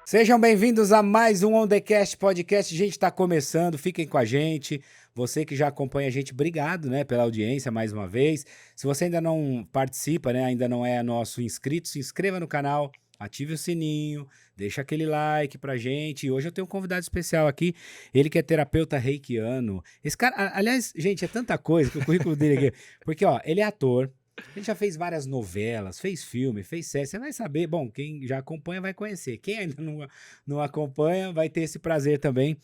Sejam bem-vindos a mais um On The Cast Podcast. A gente está começando, fiquem com a gente. Você que já acompanha a gente, obrigado, né, pela audiência mais uma vez. Se você ainda não participa, né, ainda não é nosso inscrito, se inscreva no canal, ative o sininho, deixa aquele like pra gente. E hoje eu tenho um convidado especial aqui, ele que é terapeuta reikiano. Esse cara, aliás, gente, é tanta coisa que o currículo dele aqui, porque, ó, ele é ator. Ele já fez várias novelas, fez filme, fez série. Você vai saber, bom, quem já acompanha vai conhecer. Quem ainda não acompanha vai ter esse prazer também.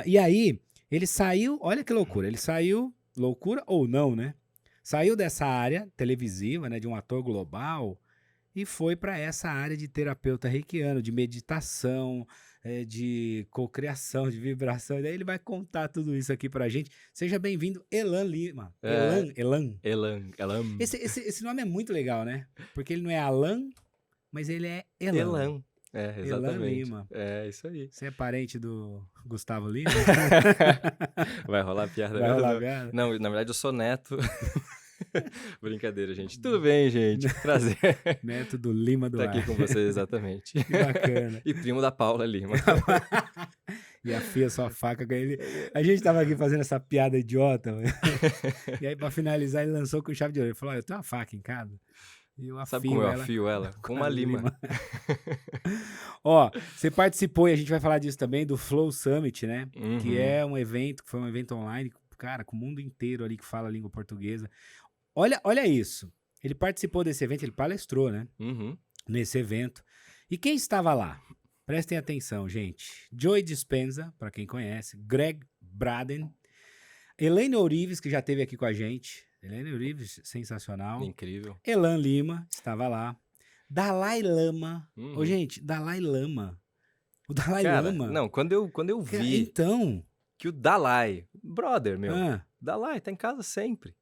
E aí, ele saiu, olha que loucura, ele saiu, loucura ou não, né? Saiu dessa área televisiva, né, de um ator global e foi para essa área de terapeuta reikiano, de meditação, de cocriação, de vibração. E daí ele vai contar tudo isso aqui pra gente. Seja bem-vindo, Elan Lima. Elan. Esse nome é muito legal, né? Porque ele não é Alan, mas ele é Elan. Exatamente. Elan Lima. É, isso aí. Você é parente do Gustavo Lima? Vai rolar piada. Vai rolar piada? Não, na verdade eu sou neto. Brincadeira, gente. Tudo bem, gente? Prazer. Neto do Lima do Tá aqui com vocês, exatamente. Que bacana. E primo da Paula Lima. E afia sua faca com ele. A gente tava aqui fazendo essa piada idiota, mano. E aí, pra finalizar, ele lançou com chave de ouro. Ele falou: eu tenho uma faca em casa. E eu afio. Sabe como eu afio ela? Com uma lima. Ó, você participou, e a gente vai falar disso também, do Flow Summit, né? Uhum. Que é um evento, foi um evento online, cara, com o mundo inteiro ali que fala a língua portuguesa. Olha isso. Ele participou desse evento, ele palestrou, né? Uhum. Nesse evento. E quem estava lá? Prestem atenção, gente. Joey Dispenza, para quem conhece, Greg Braden, Elaine Orives, que já esteve aqui com a gente. Elaine Orives, sensacional. Incrível. Elan Lima, estava lá. Dalai Lama. Uhum. Ô, gente, Dalai Lama. O Dalai Cara, Lama. não, quando eu vi Então. que o Dalai, brother, meu, Dalai tá em casa sempre.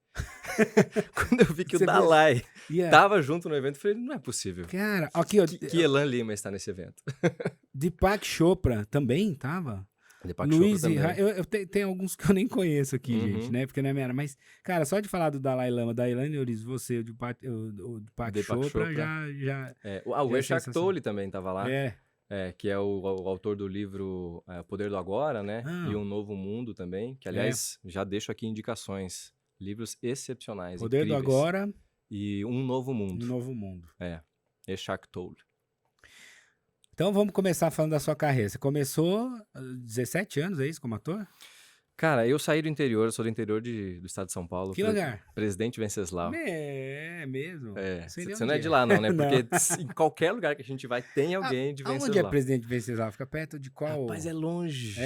Quando eu vi que o Dalai tava junto no evento, eu falei, não é possível. Cara, aqui, ó. Que Elan Lima está nesse evento. Deepak Chopra também tava? Deepak Chopra também. Eu tenho alguns que eu nem conheço aqui, gente, né? Porque não é minha área. Mas, cara, só de falar do Dalai Lama, da Elaine Orives, você, o Deepak Chopra, já... O Eckhart Tolle também tava lá. É. Que é o autor do livro O Poder do Agora, né? E Um Novo Mundo também, que, aliás, já deixo aqui indicações. Livros excepcionais, Poder incríveis. do Agora. E Um Novo Mundo. Um Novo Mundo. Eckhart Tolle. Então, vamos começar falando da sua carreira. Você começou 17 anos, é isso, como ator? Cara, eu saí do interior, eu sou do interior do estado de São Paulo. Que lugar? Presidente Venceslau. É mesmo? Você não é de lá não, né? Porque em qualquer lugar que a gente vai, tem alguém de Venceslau. Onde é Presidente Venceslau? Fica perto de qual? Rapaz, é longe.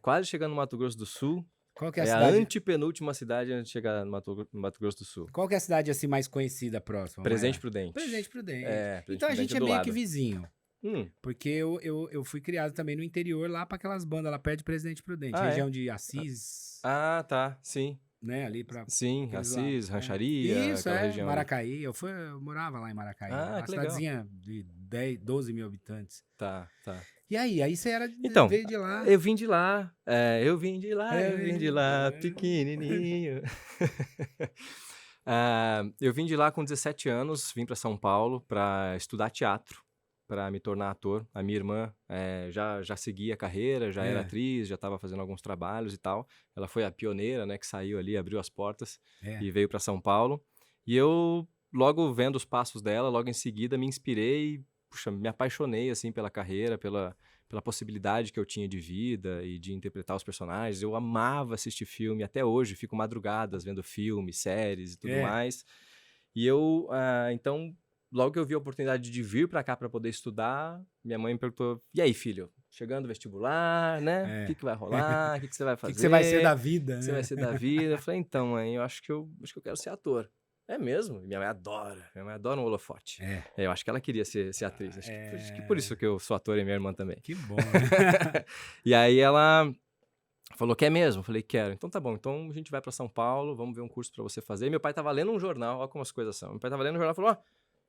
Quase chegando no Mato Grosso do Sul. Qual que é a cidade? A antepenúltima cidade antes de chegar no Mato Grosso do Sul. Qual que é a cidade assim mais conhecida próxima? Presidente Prudente. Presidente Prudente. Presente então a gente é meio que vizinho. Porque eu fui criado também no interior, lá para aquelas bandas lá perto de Presidente Prudente. Região de Assis. Tá. Sim. Né, ali pra... Sim, Assis, Rancharia, isso, região. Maracaí. Eu morava lá em Maracaí. Uma cidadezinha de 12 mil habitantes. Tá. E aí você veio de lá? Eu vim de lá, pequenininho. Eu vim de lá com 17 anos, vim para São Paulo para estudar teatro, para me tornar ator. A minha irmã já seguia a carreira, já era atriz, já estava fazendo alguns trabalhos e tal. Ela foi a pioneira, né, que saiu ali, abriu as portas e veio para São Paulo. E eu, logo vendo os passos dela, logo em seguida me inspirei, me apaixonei assim pela carreira, pela possibilidade que eu tinha de vida e de interpretar os personagens. Eu amava assistir filme, até hoje fico madrugadas vendo filmes, séries e tudo mais. E eu, então, logo que eu vi a oportunidade de vir para cá para poder estudar, minha mãe me perguntou, e aí, filho? Chegando o vestibular, né? O que vai rolar? O que você vai fazer? O que você vai ser da vida? O que você vai ser da vida? Eu falei, então, mãe, eu acho que eu quero ser ator. É mesmo? Minha mãe adora um holofote. Eu acho que ela queria ser atriz. Acho que por isso que eu sou ator e minha irmã também. Que bom, né? E aí ela falou, quer mesmo? Eu falei, quero. Então tá bom, então a gente vai pra São Paulo, vamos ver um curso pra você fazer. E meu pai tava lendo um jornal, olha como as coisas são. Meu pai tava lendo um jornal e falou,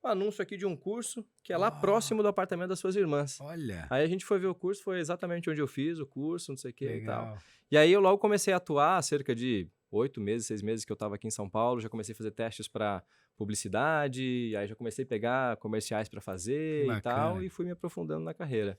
anúncio aqui de um curso que é lá próximo do apartamento das suas irmãs. Olha. Aí a gente foi ver o curso, foi exatamente onde eu fiz o curso, não sei o que e Legal. tal. E aí eu logo comecei a atuar há cerca de 8 meses, 6 meses que eu estava aqui em São Paulo, já comecei a fazer testes para publicidade, aí já comecei a pegar comerciais para fazer e tal, Bacana. e fui me aprofundando na carreira.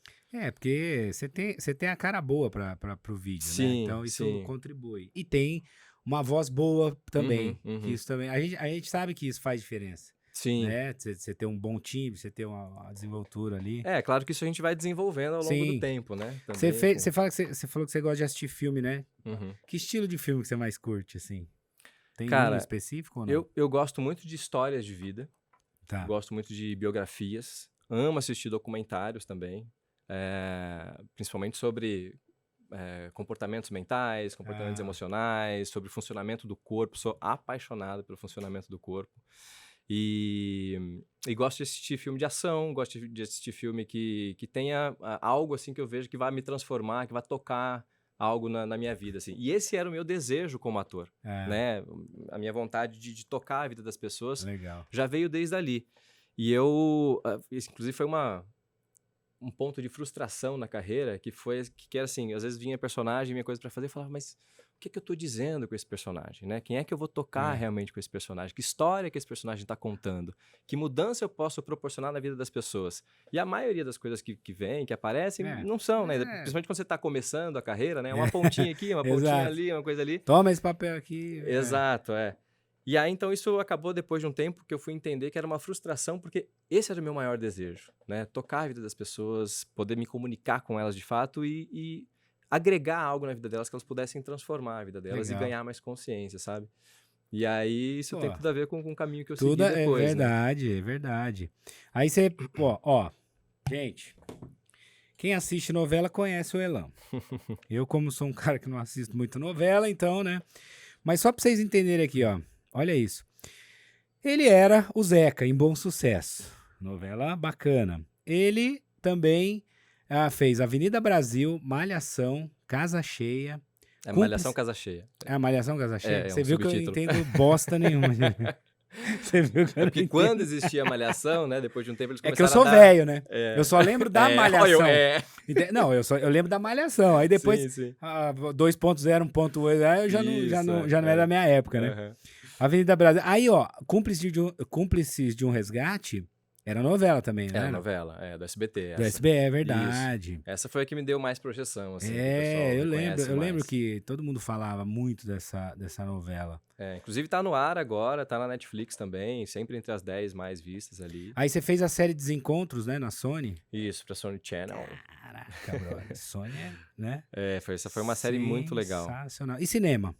Porque você tem a cara boa para o vídeo, né? Sim, Então isso sim. contribui. E tem uma voz boa Uhum, também, que uhum. isso também. A gente sabe que isso faz diferença, Sim. né? Você ter um bom time, você ter uma desenvoltura ali. É, claro que isso a gente vai desenvolvendo ao longo do Sim. tempo, né? Você Também fez, com... você fala que você falou que você gosta de assistir filme, né? Uhum. Que estilo de filme que você mais curte, assim? Tem um Cara, específico ou não? eu gosto muito de histórias de vida, Tá. gosto muito de biografias, amo assistir documentários também, principalmente sobre comportamentos mentais, comportamentos Ah, emocionais, sobre o funcionamento do corpo. Sou apaixonado pelo funcionamento do corpo. E gosto de assistir filme de ação, gosto de assistir filme que tenha algo assim que eu vejo que vai me transformar, que vai tocar algo na minha vida, assim. E esse era o meu desejo como ator, né? A minha vontade de tocar a vida das pessoas legal. já veio desde ali. E isso, inclusive, foi um ponto de frustração na carreira, que era assim, às vezes vinha personagem, vinha coisa pra fazer, eu falava, mas o que eu tô dizendo com esse personagem, né? Quem é que eu vou tocar É. realmente com esse personagem? Que história que esse personagem tá contando? Que mudança eu posso proporcionar na vida das pessoas? E a maioria das coisas que vêm, que aparecem, É. não são, né? É. Principalmente quando você tá começando a carreira, né? Uma pontinha aqui, uma pontinha Exato. ali, uma coisa ali. Toma esse papel aqui. Exato, é. E aí, então, isso acabou depois de um tempo que eu fui entender que era uma frustração, porque esse era o meu maior desejo, né? Tocar a vida das pessoas, poder me comunicar com elas de fato e agregar algo na vida delas, que elas pudessem transformar a vida delas e Legal. ganhar mais consciência, sabe? E aí, isso Pô, tem tudo a ver com o caminho que eu tudo segui é depois, né? verdade, é verdade. Aí você, ó, gente, quem assiste novela conhece o Elan. Eu, como sou um cara que não assisto muito novela, então, né? Mas só pra vocês entenderem aqui, ó. Olha isso. Ele era o Zeca, em Bom Sucesso. Novela bacana. Ele também fez Avenida Brasil, Malhação, Casa Cheia. É Malhação Casa Cheia. Malhação, Casa Cheia? É Você um viu que eu não subtítulo. entendo bosta nenhuma. Você viu que eu É não porque quando entendo. existia Malhação, né? Depois de um tempo eles É que eu começaram sou a dar... velho, né? Eu só lembro da Malhação. Não, eu lembro da Malhação. Aí depois, Sim, sim. 2.0, 1.8, aí eu já não é da minha época, né? Aham. Avenida Brasil. Aí, ó, Cúmplices de um Resgate era novela também, né? Era novela, do SBT, Do essa. SBT, é Isso. verdade. Essa foi a que me deu mais projeção, assim, que o pessoal Eu reconhece lembro mais. que todo mundo falava muito dessa novela. Inclusive tá no ar agora, tá na Netflix também, sempre entre as 10 mais vistas ali. Aí você fez a série Desencontros, né, na Sony? Isso, pra Sony Channel. Caraca, brother. Sony, né? Essa foi uma série muito legal. Sensacional. E cinema?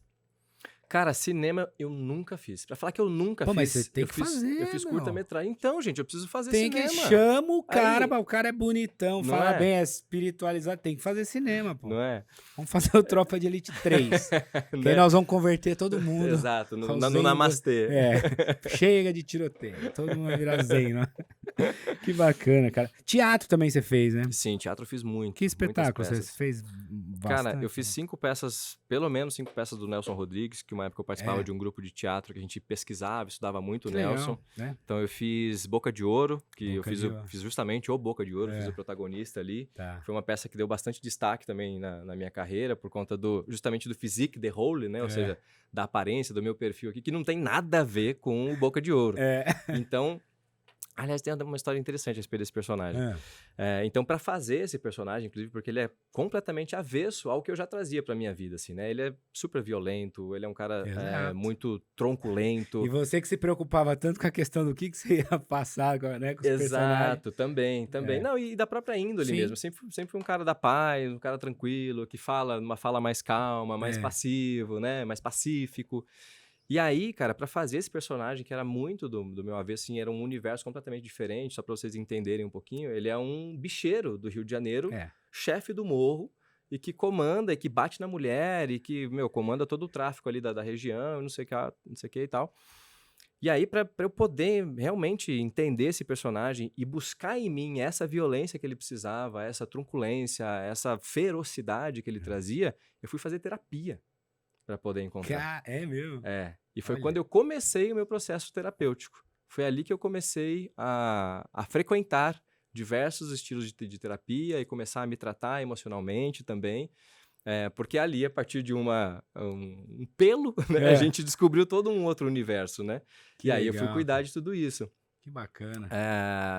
Cara, cinema eu nunca fiz. Pra falar que eu nunca Pô, fiz, mas você tem que fazer, eu fiz meu. curta-metragem. Então, gente, eu preciso fazer Tem cinema. que chama o cara, Aí, o cara é bonitão, não fala é? bem, é espiritualizado, tem que fazer cinema, pô. Não é? Vamos fazer o Tropa de Elite 3. Que aí Né? nós vamos converter todo mundo. Exato, no Zen Namastê. Chega de tiroteio. Todo mundo vai virar zen, né? Que bacana, cara. Teatro também você fez, né? Sim, teatro eu fiz muito. Que espetáculo muitas você peças. fez bastante? Cara, eu fiz 5 peças, pelo menos 5 peças do Nelson Rodrigues, que uma época eu participava de um grupo de teatro que a gente pesquisava, estudava muito o Nelson. Legal, né? Então eu fiz Boca de Ouro, que Boca eu de Ouro. fiz justamente o Boca de Ouro, fiz o protagonista ali. Tá. Foi uma peça que deu bastante destaque também na minha carreira, por conta justamente do physique de role, né? Ou seja, da aparência, do meu perfil aqui, que não tem nada a ver com o Boca de Ouro. Então, aliás, tem uma história interessante a respeito desse personagem. Então, para fazer esse personagem, inclusive, porque ele é completamente avesso ao que eu já trazia pra minha vida, assim, né? Ele é super violento, ele é um cara muito tronculento. E você que se preocupava tanto com a questão do que você ia passar, né, com os personagens. Exato, também. Não, e da própria índole mesmo. Sempre fui um cara da paz, um cara tranquilo, que fala numa fala mais calma, mais passivo, né? Mais pacífico. E aí, cara, pra fazer esse personagem, que era muito do meu avesso, assim, era um universo completamente diferente, só pra vocês entenderem um pouquinho, ele é um bicheiro do Rio de Janeiro, chefe do morro, e que comanda, e que bate na mulher, e que, comanda todo o tráfico ali da região, não sei o que e tal. E aí, pra eu poder realmente entender esse personagem e buscar em mim essa violência que ele precisava, essa truculência, essa ferocidade que ele trazia, eu fui fazer terapia para poder encontrar. É mesmo? E foi quando eu comecei o meu processo terapêutico. Foi ali que eu comecei a frequentar diversos estilos de terapia e começar a me tratar emocionalmente também. Porque ali, a partir de um pelo, né, a gente descobriu todo um outro universo, né? Que E aí eu fui legal, cuidar cara. de tudo isso. Que bacana.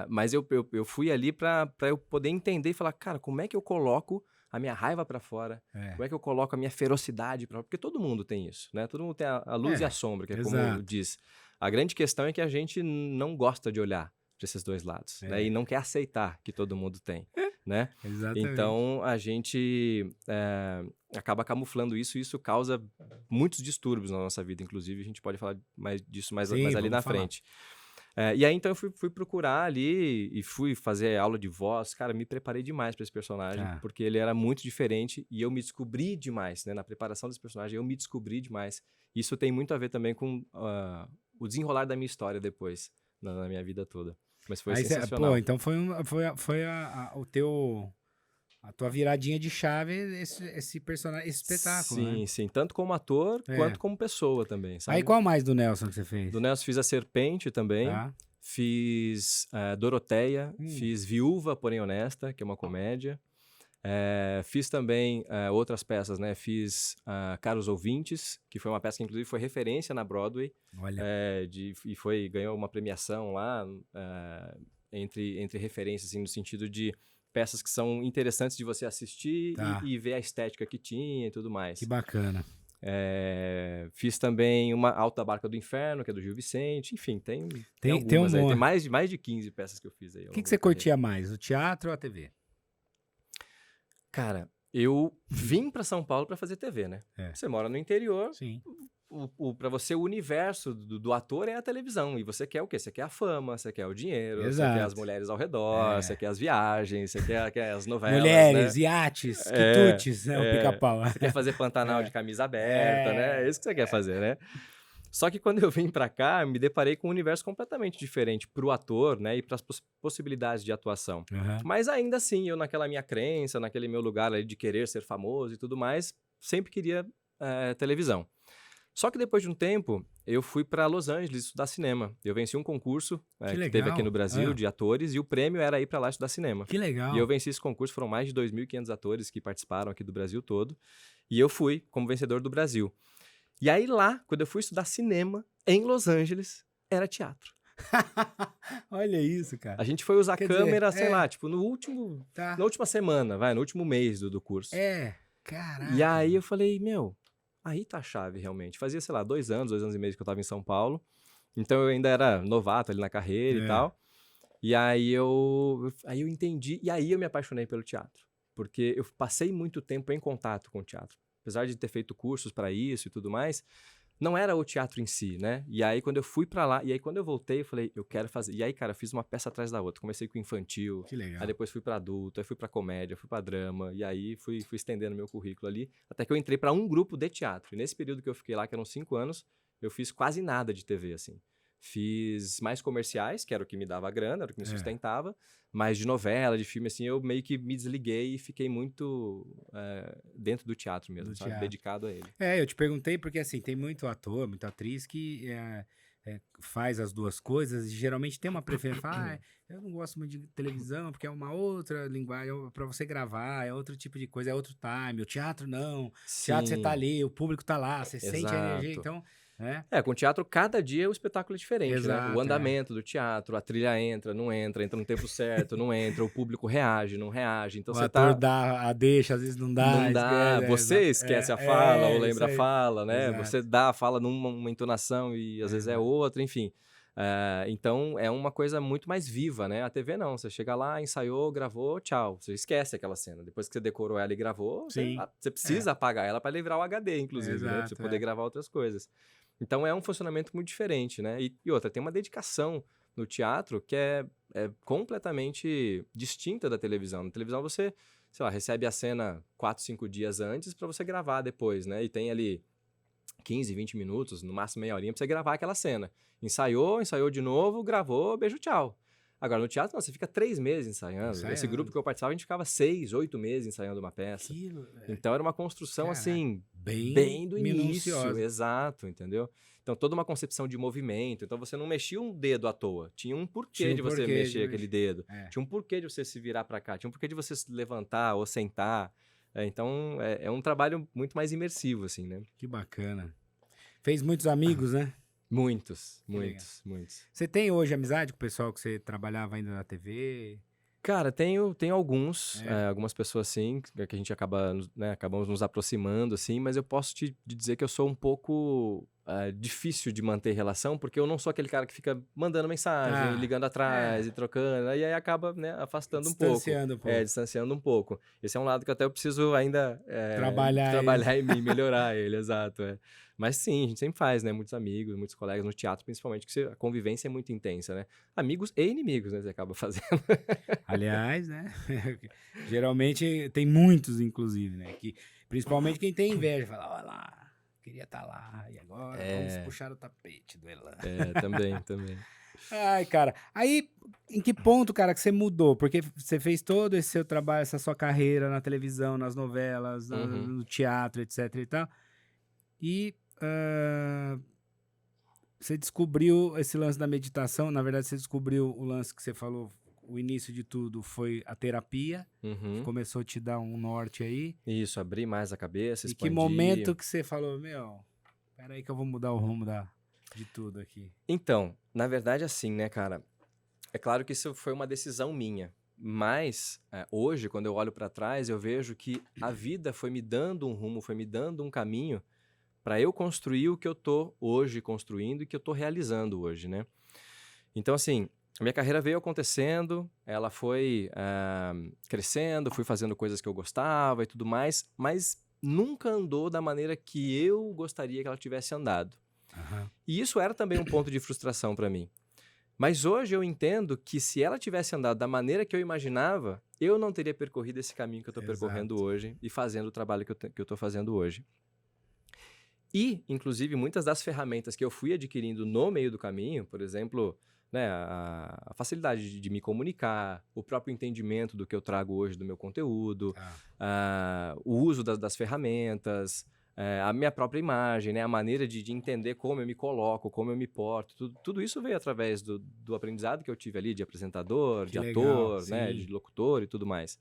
Mas eu fui ali pra eu poder entender e falar, cara, como é que eu coloco a minha raiva pra fora? É, Como é que eu coloco a minha ferocidade pra fora? Porque todo mundo tem isso, né? Todo mundo tem a luz e a sombra, que é como exato. diz. A grande questão é que a gente não gosta de olhar para esses dois lados, né? E É, não quer aceitar que todo mundo tem, né? exatamente. Então a gente acaba camuflando isso e isso causa muitos distúrbios na nossa vida, inclusive a gente pode falar mais disso mais Sim, ali vamos na falar. frente. E aí então eu fui procurar ali e fui fazer aula de voz. Cara, me preparei demais para esse personagem, Tá. porque ele era muito diferente e eu me descobri demais, né? Na preparação desse personagem eu me descobri demais. Isso tem muito a ver também com o desenrolar da minha história depois, na minha vida toda. Mas foi Aí pô, sensacional. então foi a tua viradinha de chave, esse personagem, esse espetáculo, né? Sim, sim. Tanto como ator, É. quanto como pessoa também, Aí sabe? qual mais do Nelson que você Do fez? Nelson fiz A Serpente também. Tá? Fiz Doroteia. Hum, Fiz Viúva, porém honesta, que é uma comédia. Fiz também outras peças, né? Fiz Caros Ouvintes, que foi uma peça que inclusive foi referência na Broadway. olha, E ganhou uma premiação lá entre referências, assim, no sentido de peças que são interessantes de você assistir tá. e ver a estética que tinha e tudo Que mais. bacana. Fiz também uma Alta Barca do Inferno, que é do Gil Vicente. Enfim, tem Tem um algumas aí. Tem monte. mais de 15 peças que eu fiz aí O ao que longo você da carreira. curtia mais, o teatro ou a TV? Cara, eu vim pra São Paulo pra fazer TV, né? É. Você mora no interior, Sim. pra você o universo do ator é a televisão. E você quer o quê? Você quer a fama, você quer o dinheiro, você quer as Exato. mulheres ao redor, você quer as viagens, você quer as novelas, Mulheres, né? iates, quitutes, né? O pica-pau. Você quer fazer Pantanal de É. camisa aberta, né? É isso que você quer fazer, né? Só que quando eu vim pra cá, me deparei com um universo completamente diferente pro ator, né? E pras possibilidades de atuação. Aham. Mas ainda assim, eu naquela minha crença, naquele meu lugar ali de querer ser famoso e tudo mais, sempre queria televisão. Só que depois de um tempo, eu fui para Los Angeles estudar cinema. Eu venci um concurso Que que teve aqui legal. no Brasil Ah, de atores e o prêmio era ir para lá estudar cinema. que E legal. eu venci esse concurso, foram mais de 2.500 atores que participaram aqui do Brasil todo. E eu fui como vencedor do Brasil. E aí lá, quando eu fui estudar cinema em Los Angeles, era teatro. Olha isso, cara. A gente foi usar Quer dizer, câmera, sei lá, tipo, na tá. última semana, no último mês do curso. Caraca. E aí eu falei, meu, aí tá a chave realmente. Fazia, sei lá, 2 anos e meio que eu tava em São Paulo. Então eu ainda era novato ali na carreira e tal. E aí eu entendi, e aí eu me apaixonei pelo teatro. Porque eu passei muito tempo em contato com o teatro. Apesar de ter feito cursos para isso e tudo mais, não era o teatro em si, né? E aí quando eu fui para lá, e aí quando eu voltei, eu falei, eu quero fazer. E aí, cara, eu fiz uma peça atrás da outra. Comecei com infantil, Que legal. aí depois fui para adulto, aí fui para comédia, fui para drama, e aí fui estendendo meu currículo ali, até que eu entrei para um grupo de teatro. E nesse período que eu fiquei lá, que eram 5 anos, eu fiz quase nada de TV, assim. Fiz mais comerciais, que era o que me dava grana, era o que me sustentava, mas de novela, de filme, assim, eu meio que me desliguei e fiquei muito dentro do teatro mesmo, sabe? Dedicado a ele. Eu te perguntei porque, assim, tem muito ator, muita atriz que faz as duas coisas e geralmente tem uma preferência. Fala, eu não gosto muito de televisão porque é uma outra linguagem para você gravar, é outro tipo de coisa, é outro time. O teatro não. O teatro você tá ali, o público tá lá, você sente a energia, Exato. então... Com teatro, cada dia o espetáculo é diferente, Exato, né? O andamento do teatro, a trilha entra no tempo certo, não entra, o público reage, não reage. Então O você ator tá. dá a deixa, às vezes não dá. Não dá, você esquece a fala ou Isso lembra a aí. fala, né? Exato. Você dá a fala numa entonação e às vezes é outra, enfim. Então é uma coisa muito mais viva, né? A TV não, você chega lá, ensaiou, gravou, tchau. Você esquece aquela cena. Depois que você decorou ela e gravou, você precisa apagar ela para livrar o HD, inclusive, né? Pra você poder gravar outras coisas. Então é um funcionamento muito diferente, né? E outra, tem uma dedicação no teatro que é completamente distinta da televisão. Na televisão você, sei lá, recebe a cena 4, 5 dias antes para você gravar depois, né? E tem ali 15, 20 minutos, no máximo meia horinha, pra você gravar aquela cena. Ensaiou de novo, gravou, beijo, tchau. Agora, no teatro, não, você fica 3 meses ensaiando. Esse grupo que eu participava, a gente ficava 6, 8 meses ensaiando uma peça. Então, era uma construção, assim, bem do início. Exato, entendeu? Então, toda uma concepção de movimento. Então, você não mexia um dedo à toa. Tinha um porquê de você mexer aquele dedo. Tinha um porquê de você se virar pra cá. Tinha um porquê de você se levantar ou sentar. Então, é um trabalho muito mais imersivo, assim, né? Que bacana. Fez muitos amigos, né? Muitos, Que legal. muitos, muitos. Você tem hoje amizade com o pessoal que você trabalhava ainda na TV? Cara, tenho alguns, algumas pessoas assim, que a gente acabamos nos aproximando, assim, mas eu posso te dizer que eu sou um pouco difícil de manter relação, porque eu não sou aquele cara que fica mandando mensagem, ligando atrás e trocando, e aí acaba, né, afastando um pouco. Distanciando um pouco. Distanciando um pouco. Esse é um lado que até eu preciso ainda Trabalhar em mim, melhorar ele, exato. Mas sim, a gente sempre faz, né? Muitos amigos, muitos colegas no teatro, principalmente, que a convivência é muito intensa, né? Amigos e inimigos, né? Você acaba fazendo. Aliás, né? Geralmente tem muitos, inclusive, né? Que, principalmente quem tem inveja, fala, olha lá, queria estar lá, e agora vamos puxar o tapete do Elan. Também. Ai, cara. Aí, em que ponto, cara, que você mudou? Porque você fez todo esse seu trabalho, essa sua carreira na televisão, nas novelas, no teatro, etc e tal. E você descobriu esse lance da meditação. Na verdade, você descobriu o lance que você falou, o início de tudo foi a terapia, que começou a te dar um norte aí. Isso, abrir mais a cabeça, E expandir. que momento que você falou, peraí que eu vou mudar o rumo de tudo aqui. Então, na verdade, assim, né, cara? É claro que isso foi uma decisão minha, mas hoje, quando eu olho para trás, eu vejo que a vida foi me dando um rumo, foi me dando um caminho para eu construir o que eu tô hoje construindo e que eu tô realizando hoje, né? Então, assim, a minha carreira veio acontecendo, ela foi crescendo, fui fazendo coisas que eu gostava e tudo mais, mas nunca andou da maneira que eu gostaria que ela tivesse andado. E isso era também um ponto de frustração para mim. Mas hoje eu entendo que se ela tivesse andado da maneira que eu imaginava, eu não teria percorrido esse caminho que eu estou percorrendo hoje e fazendo o trabalho que eu estou fazendo hoje. E, inclusive, muitas das ferramentas que eu fui adquirindo no meio do caminho, por exemplo, né, a facilidade de me comunicar, o próprio entendimento do que eu trago hoje do meu conteúdo, o uso das ferramentas, a minha própria imagem, né, a maneira de entender como eu me coloco, como eu me porto, tudo isso veio através do aprendizado que eu tive ali de apresentador, de ator, né, de locutor e tudo mais.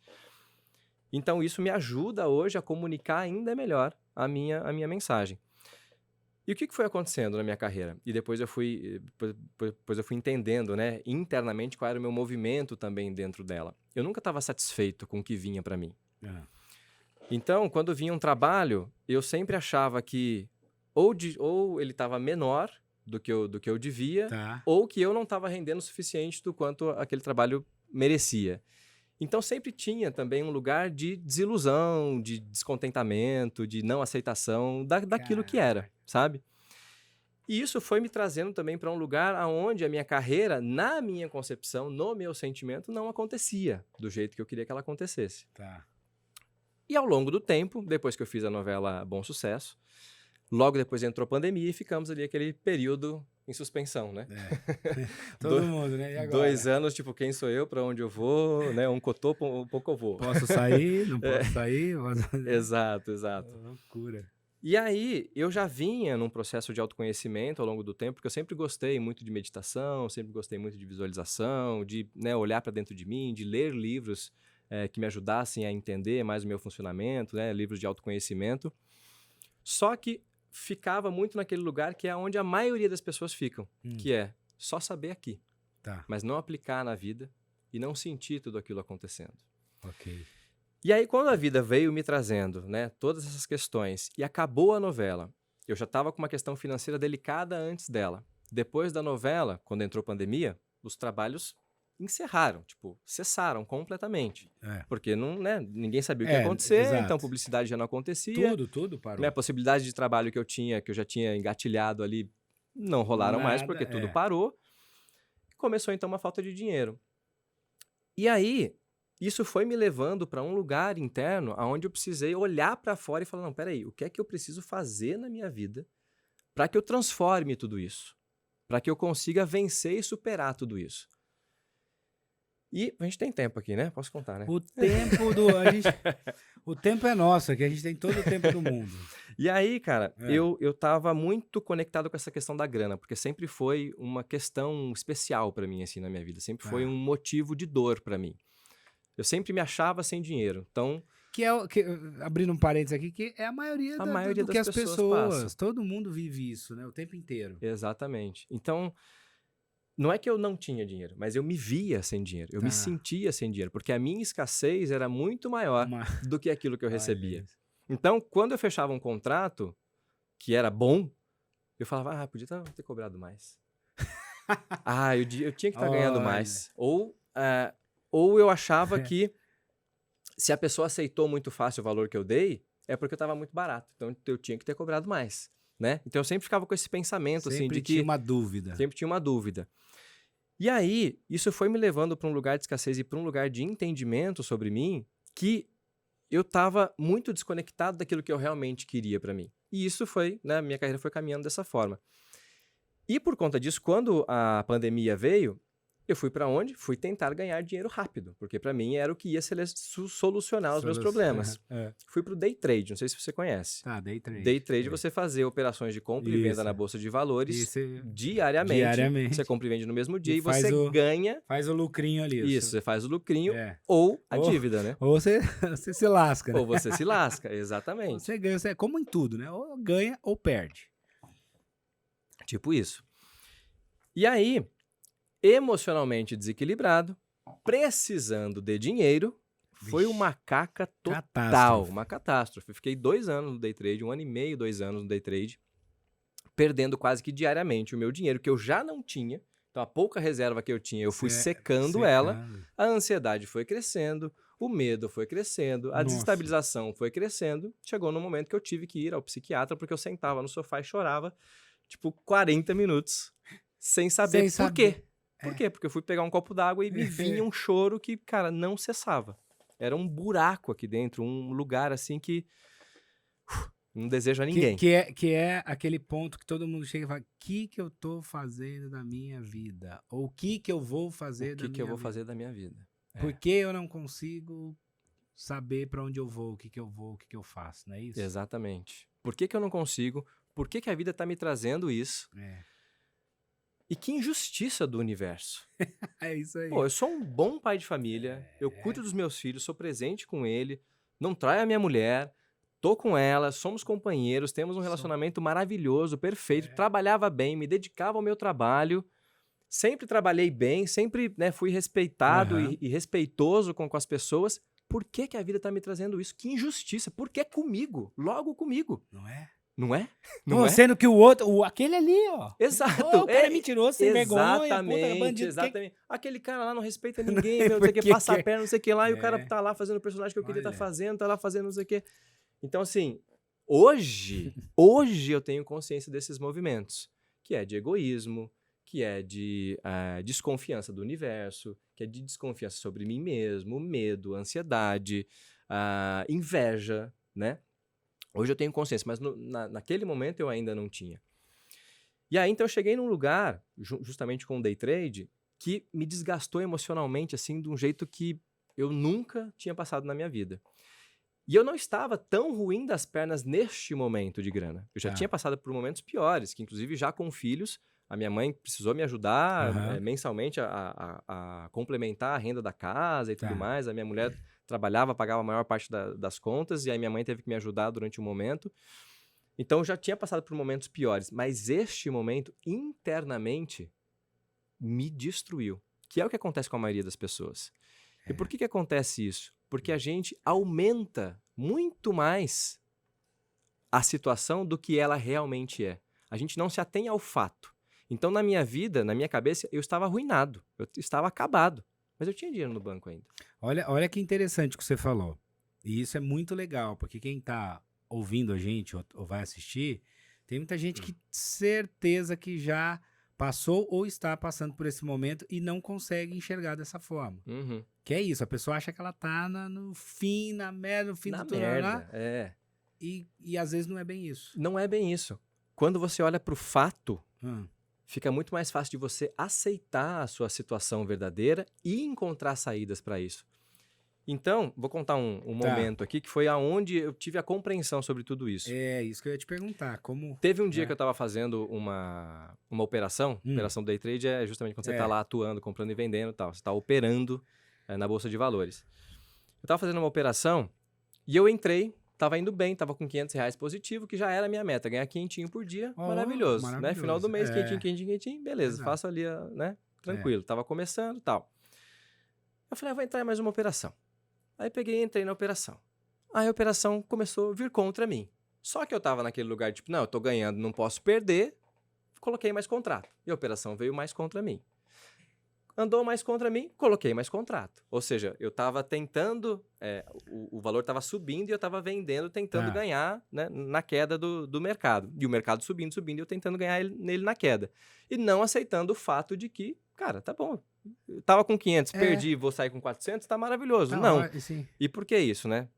Então, isso me ajuda hoje a comunicar ainda melhor a minha mensagem. E o que foi acontecendo na minha carreira? E depois eu fui entendendo, né, internamente qual era o meu movimento também dentro dela. Eu nunca estava satisfeito com o que vinha para mim. Então, quando vinha um trabalho, eu sempre achava que ou ele estava menor do que eu devia, ou que eu não estava rendendo o suficiente do quanto aquele trabalho merecia. Então, sempre tinha também um lugar de desilusão, de descontentamento, de não aceitação daquilo que era, sabe? E isso foi me trazendo também para um lugar onde a minha carreira, na minha concepção, no meu sentimento, não acontecia do jeito que eu queria que ela acontecesse. E ao longo do tempo, depois que eu fiz a novela Bom Sucesso, logo depois entrou a pandemia e ficamos ali aquele período em suspensão, né? Todo mundo, né? E agora? 2 anos, tipo, quem sou eu, para onde eu vou, né? Um cotô, um pouco eu vou. Posso sair, não posso sair? Exato. Loucura. E aí, eu já vinha num processo de autoconhecimento ao longo do tempo, porque eu sempre gostei muito de meditação, sempre gostei muito de visualização, de, né, olhar para dentro de mim, de ler livros que me ajudassem a entender mais o meu funcionamento, né, livros de autoconhecimento. Só que ficava muito naquele lugar que é onde a maioria das pessoas ficam, que é só saber aqui, mas não aplicar na vida e não sentir tudo aquilo acontecendo. E aí, quando a vida veio me trazendo, né, todas essas questões e acabou a novela, eu já estava com uma questão financeira delicada antes dela. Depois da novela, quando entrou a pandemia, os trabalhos encerraram, tipo, cessaram completamente. Porque não, né, ninguém sabia o que ia acontecer, então publicidade já não acontecia. Tudo parou. Né, a possibilidade de trabalho que eu já tinha engatilhado ali, não rolaram mais porque tudo parou. Começou, então, uma falta de dinheiro. E aí, isso foi me levando para um lugar interno onde eu precisei olhar para fora e falar, não, peraí, o que é que eu preciso fazer na minha vida para que eu transforme tudo isso? Para que eu consiga vencer e superar tudo isso? E a gente tem tempo aqui, né? Posso contar, né? O tempo é nosso, que a gente tem todo o tempo do mundo. E aí, cara, eu tava muito conectado com essa questão da grana, porque sempre foi uma questão especial para mim, assim, na minha vida. Sempre foi um motivo de dor para mim. Eu sempre me achava sem dinheiro. Então, Abrindo um parênteses aqui, que é a maioria, A maioria do que das as pessoas pessoas. Todo mundo vive isso, né? O tempo inteiro. Exatamente. Então, não é que eu não tinha dinheiro, mas eu me via sem dinheiro. Eu me Tá. sentia sem dinheiro, porque a minha escassez era muito maior Uma- do que aquilo que eu Olha recebia. isso. Então, quando eu fechava um contrato que era bom, eu falava, podia ter cobrado mais. Eu tinha que estar ganhando Olha. mais. Ou eu achava que se a pessoa aceitou muito fácil o valor que eu dei, é porque eu estava muito barato. Então, eu tinha que ter cobrado mais, né? Então, eu sempre ficava com esse pensamento, assim, de Sempre que... tinha uma dúvida. Sempre tinha uma dúvida. E aí, isso foi me levando para um lugar de escassez e para um lugar de entendimento sobre mim, que eu estava muito desconectado daquilo que eu realmente queria para mim. E isso foi, né, minha carreira foi caminhando dessa forma. E por conta disso, quando a pandemia veio, eu fui para onde? Fui tentar ganhar dinheiro rápido, porque para mim era o que ia solucionar os meus problemas. Fui para o day trade, não sei se você conhece. Tá, day trade. Day trade é você fazer operações de compra e venda na bolsa de valores diariamente. Você compra e vende no mesmo dia e você ganha. Faz o lucrinho ali. Isso, você faz o lucrinho ou a dívida, né? Ou você se lasca, né? Ou você se lasca, exatamente. Você ganha, como em tudo, né? Ou ganha ou perde. Tipo isso. E aí, emocionalmente desequilibrado, precisando de dinheiro, foi uma caca total, uma catástrofe. Fiquei 2 anos no day trade, 1 ano e meio, 2 anos no day trade, perdendo quase que diariamente o meu dinheiro, que eu já não tinha. Então, a pouca reserva que eu tinha, eu fui secando ela, a ansiedade foi crescendo, o medo foi crescendo, a desestabilização foi crescendo. Chegou no momento que eu tive que ir ao psiquiatra, porque eu sentava no sofá e chorava, tipo, 40 minutos, sem saber por quê. Por quê? Porque eu fui pegar um copo d'água e me vinha um choro que, cara, não cessava. Era um buraco aqui dentro, um lugar assim que não desejo a ninguém. Que é aquele ponto que todo mundo chega e fala, o que eu tô fazendo da minha vida? Ou o que eu vou fazer da minha vida? O que eu vou fazer da minha vida? Por que eu não consigo saber para onde eu vou, o que eu vou, o que eu faço, não é isso? Exatamente. Por que eu não consigo? Por que a vida tá me trazendo isso? E que injustiça do universo. É isso aí. Pô, eu sou um bom pai de família, eu cuido dos meus filhos, sou presente com ele, não traio a minha mulher, tô com ela, somos companheiros, temos um relacionamento maravilhoso, perfeito, trabalhava bem, me dedicava ao meu trabalho, sempre trabalhei bem, sempre, né, fui respeitado e respeitoso com as pessoas. Por que a vida tá me trazendo isso? Que injustiça. Por que comigo? Logo comigo. Não é? Não é? Não é? Sendo que o outro, aquele ali, ó. Exato. O cara é mentiroso, sem vergonha, exatamente, bandido. Exatamente. Aquele cara lá não respeita ninguém, não sei o que, passa a perna, não sei o que lá, e o cara tá lá fazendo o personagem que eu queria estar fazendo, tá lá fazendo não sei o que. Então, assim, hoje eu tenho consciência desses movimentos, que é de egoísmo, que é de desconfiança do universo, que é de desconfiança sobre mim mesmo, medo, ansiedade, inveja, né? Hoje eu tenho consciência, mas naquele momento eu ainda não tinha. E aí, então, eu cheguei num lugar, justamente com o day trade, que me desgastou emocionalmente, assim, de um jeito que eu nunca tinha passado na minha vida. E eu não estava tão ruim das pernas neste momento de grana. Eu já tinha passado por momentos piores, que inclusive já com filhos, a minha mãe precisou me ajudar mensalmente a complementar a renda da casa e tudo mais. A minha mulher trabalhava, pagava a maior parte das contas, e aí minha mãe teve que me ajudar durante um momento. Então, eu já tinha passado por momentos piores, mas este momento, internamente, me destruiu. Que é o que acontece com a maioria das pessoas. E por que acontece isso? Porque a gente aumenta muito mais a situação do que ela realmente é. A gente não se atém ao fato. Então, na minha vida, na minha cabeça, eu estava arruinado, eu estava acabado. Mas eu tinha dinheiro no banco ainda. Olha que interessante o que você falou. E isso é muito legal, porque quem tá ouvindo a gente ou vai assistir, tem muita gente que certeza que já passou ou está passando por esse momento e não consegue enxergar dessa forma. Que é isso, a pessoa acha que ela tá no fim, na merda, no fim do túnel lá. E às vezes não é bem isso. Não é bem isso. Quando você olha pro fato, fica muito mais fácil de você aceitar a sua situação verdadeira e encontrar saídas para isso. Então, vou contar um momento aqui que foi aonde eu tive a compreensão sobre tudo isso. É, isso que eu ia te perguntar. Teve um dia que eu estava fazendo uma operação. Operação day trade é justamente quando você está lá atuando, comprando e vendendo e tal. Você está operando na Bolsa de Valores. Eu estava fazendo uma operação E eu entrei, tava indo bem, tava com R$ 500 positivo, que já era a minha meta, ganhar quentinho por dia, maravilhoso, né? Final do mês, quentinho, beleza, faço ali, né? Tranquilo, tava começando e tal. Eu falei, vou entrar em mais uma operação. Aí peguei e entrei na operação. Aí a operação começou a vir contra mim. Só que eu tava naquele lugar, tipo, não, eu tô ganhando, não posso perder, coloquei mais contrato. E a operação veio mais contra mim. Andou mais contra mim, coloquei mais contrato. Ou seja, eu estava tentando, o valor estava subindo e eu estava vendendo, tentando ganhar, né, na queda do mercado. E o mercado subindo e eu tentando ganhar nele na queda. E não aceitando o fato de que, cara, tá bom, eu tava com 500, perdi, vou sair com 400, tá maravilhoso. Não. E por que isso, né?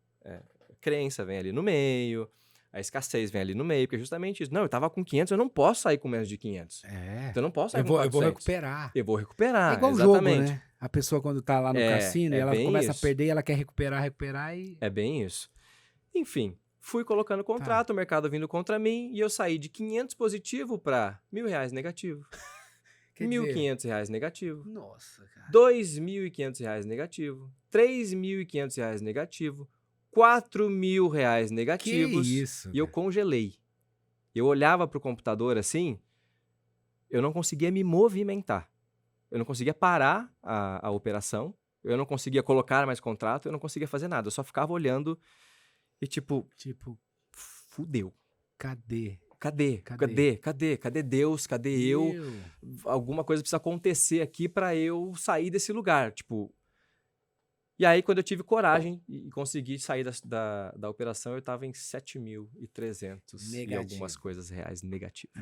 Crença vem ali no meio, a escassez vem ali no meio, porque é justamente isso. Não, eu tava com 500, eu não posso sair com menos de 500. Então eu não posso sair com 400. Eu vou recuperar. É igual exatamente. Jogo, né? A pessoa quando tá lá no cassino, ela começa a perder e ela quer recuperar e... É bem isso. Enfim, fui colocando contrato, o mercado vindo contra mim, e eu saí de 500 positivo para R$ 1.000 negativo. R$ 1.500 negativo. Nossa, cara. R$ 2.500 negativo. R$ 3.500 negativo. R$ 4.000 negativos. Que isso, e eu congelei. Eu olhava pro computador assim, eu não conseguia me movimentar. Eu não conseguia parar a operação, eu não conseguia colocar mais contrato, eu não conseguia fazer nada. Eu só ficava olhando e tipo, fudeu. Cadê? Cadê Deus? Cadê eu? Alguma coisa precisa acontecer aqui pra eu sair desse lugar, tipo... E aí, quando eu tive coragem e consegui sair da operação, eu tava em 7.300 e algumas coisas reais negativo.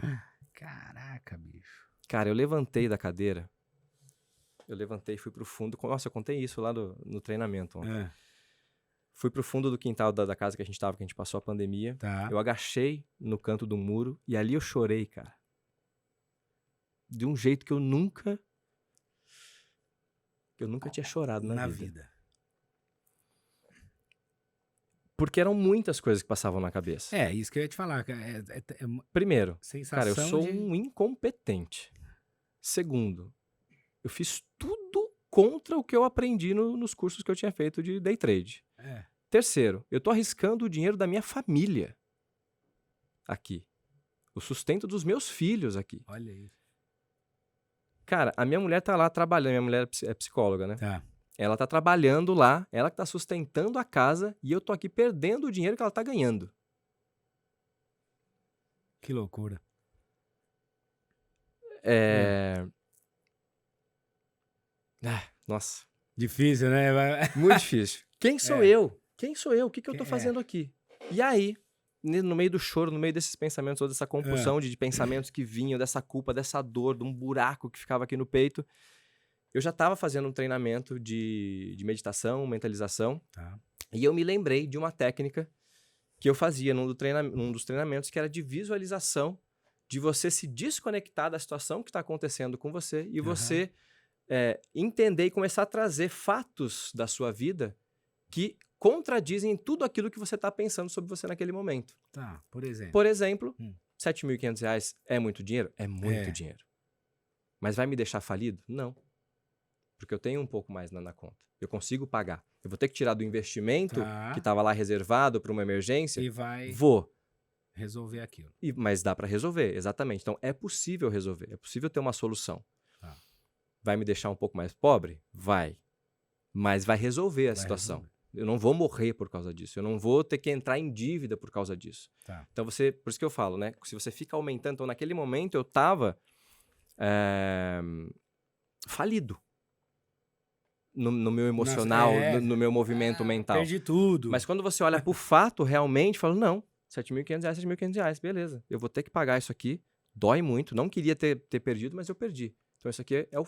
Caraca, bicho. Cara, eu levantei da cadeira, e fui pro fundo. Nossa, eu contei isso lá no treinamento ontem. Fui pro fundo do quintal da casa que a gente tava, que a gente passou a pandemia. Eu agachei no canto do muro e ali eu chorei, cara. De um jeito que eu nunca tinha chorado na vida. Porque eram muitas coisas que passavam na cabeça. Isso que eu ia te falar. Primeiro, cara, eu sou um incompetente. Segundo, eu fiz tudo contra o que eu aprendi nos cursos que eu tinha feito de day trade. Terceiro, eu tô arriscando o dinheiro da minha família aqui. O sustento dos meus filhos aqui. Olha isso. Cara, a minha mulher tá lá trabalhando. Minha mulher é psicóloga, né? Ela tá trabalhando lá, ela que tá sustentando a casa e eu tô aqui perdendo o dinheiro que ela tá ganhando. Que loucura. Nossa. Difícil, né? Muito difícil. Quem sou eu? Quem sou eu? O que eu tô fazendo aqui? E aí, no meio do choro, no meio desses pensamentos, ou dessa compulsão de pensamentos que vinham, dessa culpa, dessa dor, de um buraco que ficava aqui no peito, eu já estava fazendo um treinamento de meditação, mentalização, e eu me lembrei de uma técnica que eu fazia num dos treinamentos, que era de visualização, de você se desconectar da situação que está acontecendo com você e você entender e começar a trazer fatos da sua vida que contradizem tudo aquilo que você está pensando sobre você naquele momento. Por exemplo. Por exemplo, R$7.500 é muito dinheiro? É muito dinheiro. Mas vai me deixar falido? Não. Porque eu tenho um pouco mais na conta. Eu consigo pagar. Eu vou ter que tirar do investimento que estava lá reservado para uma emergência. E vai resolver aquilo. Mas dá para resolver, exatamente. Então, é possível resolver. É possível ter uma solução. Vai me deixar um pouco mais pobre? Vai. Mas vai resolver a situação. Eu não vou morrer por causa disso. Eu não vou ter que entrar em dívida por causa disso. Então, por isso que eu falo, né? Se você fica aumentando... Então, naquele momento, eu estava falido. No meu emocional, no meu movimento mental. Perdi tudo. Mas quando você olha pro fato, realmente, fala, não, R$7.500, R$7.500, beleza. Eu vou ter que pagar isso aqui. Dói muito. Não queria ter perdido, mas eu perdi. Então,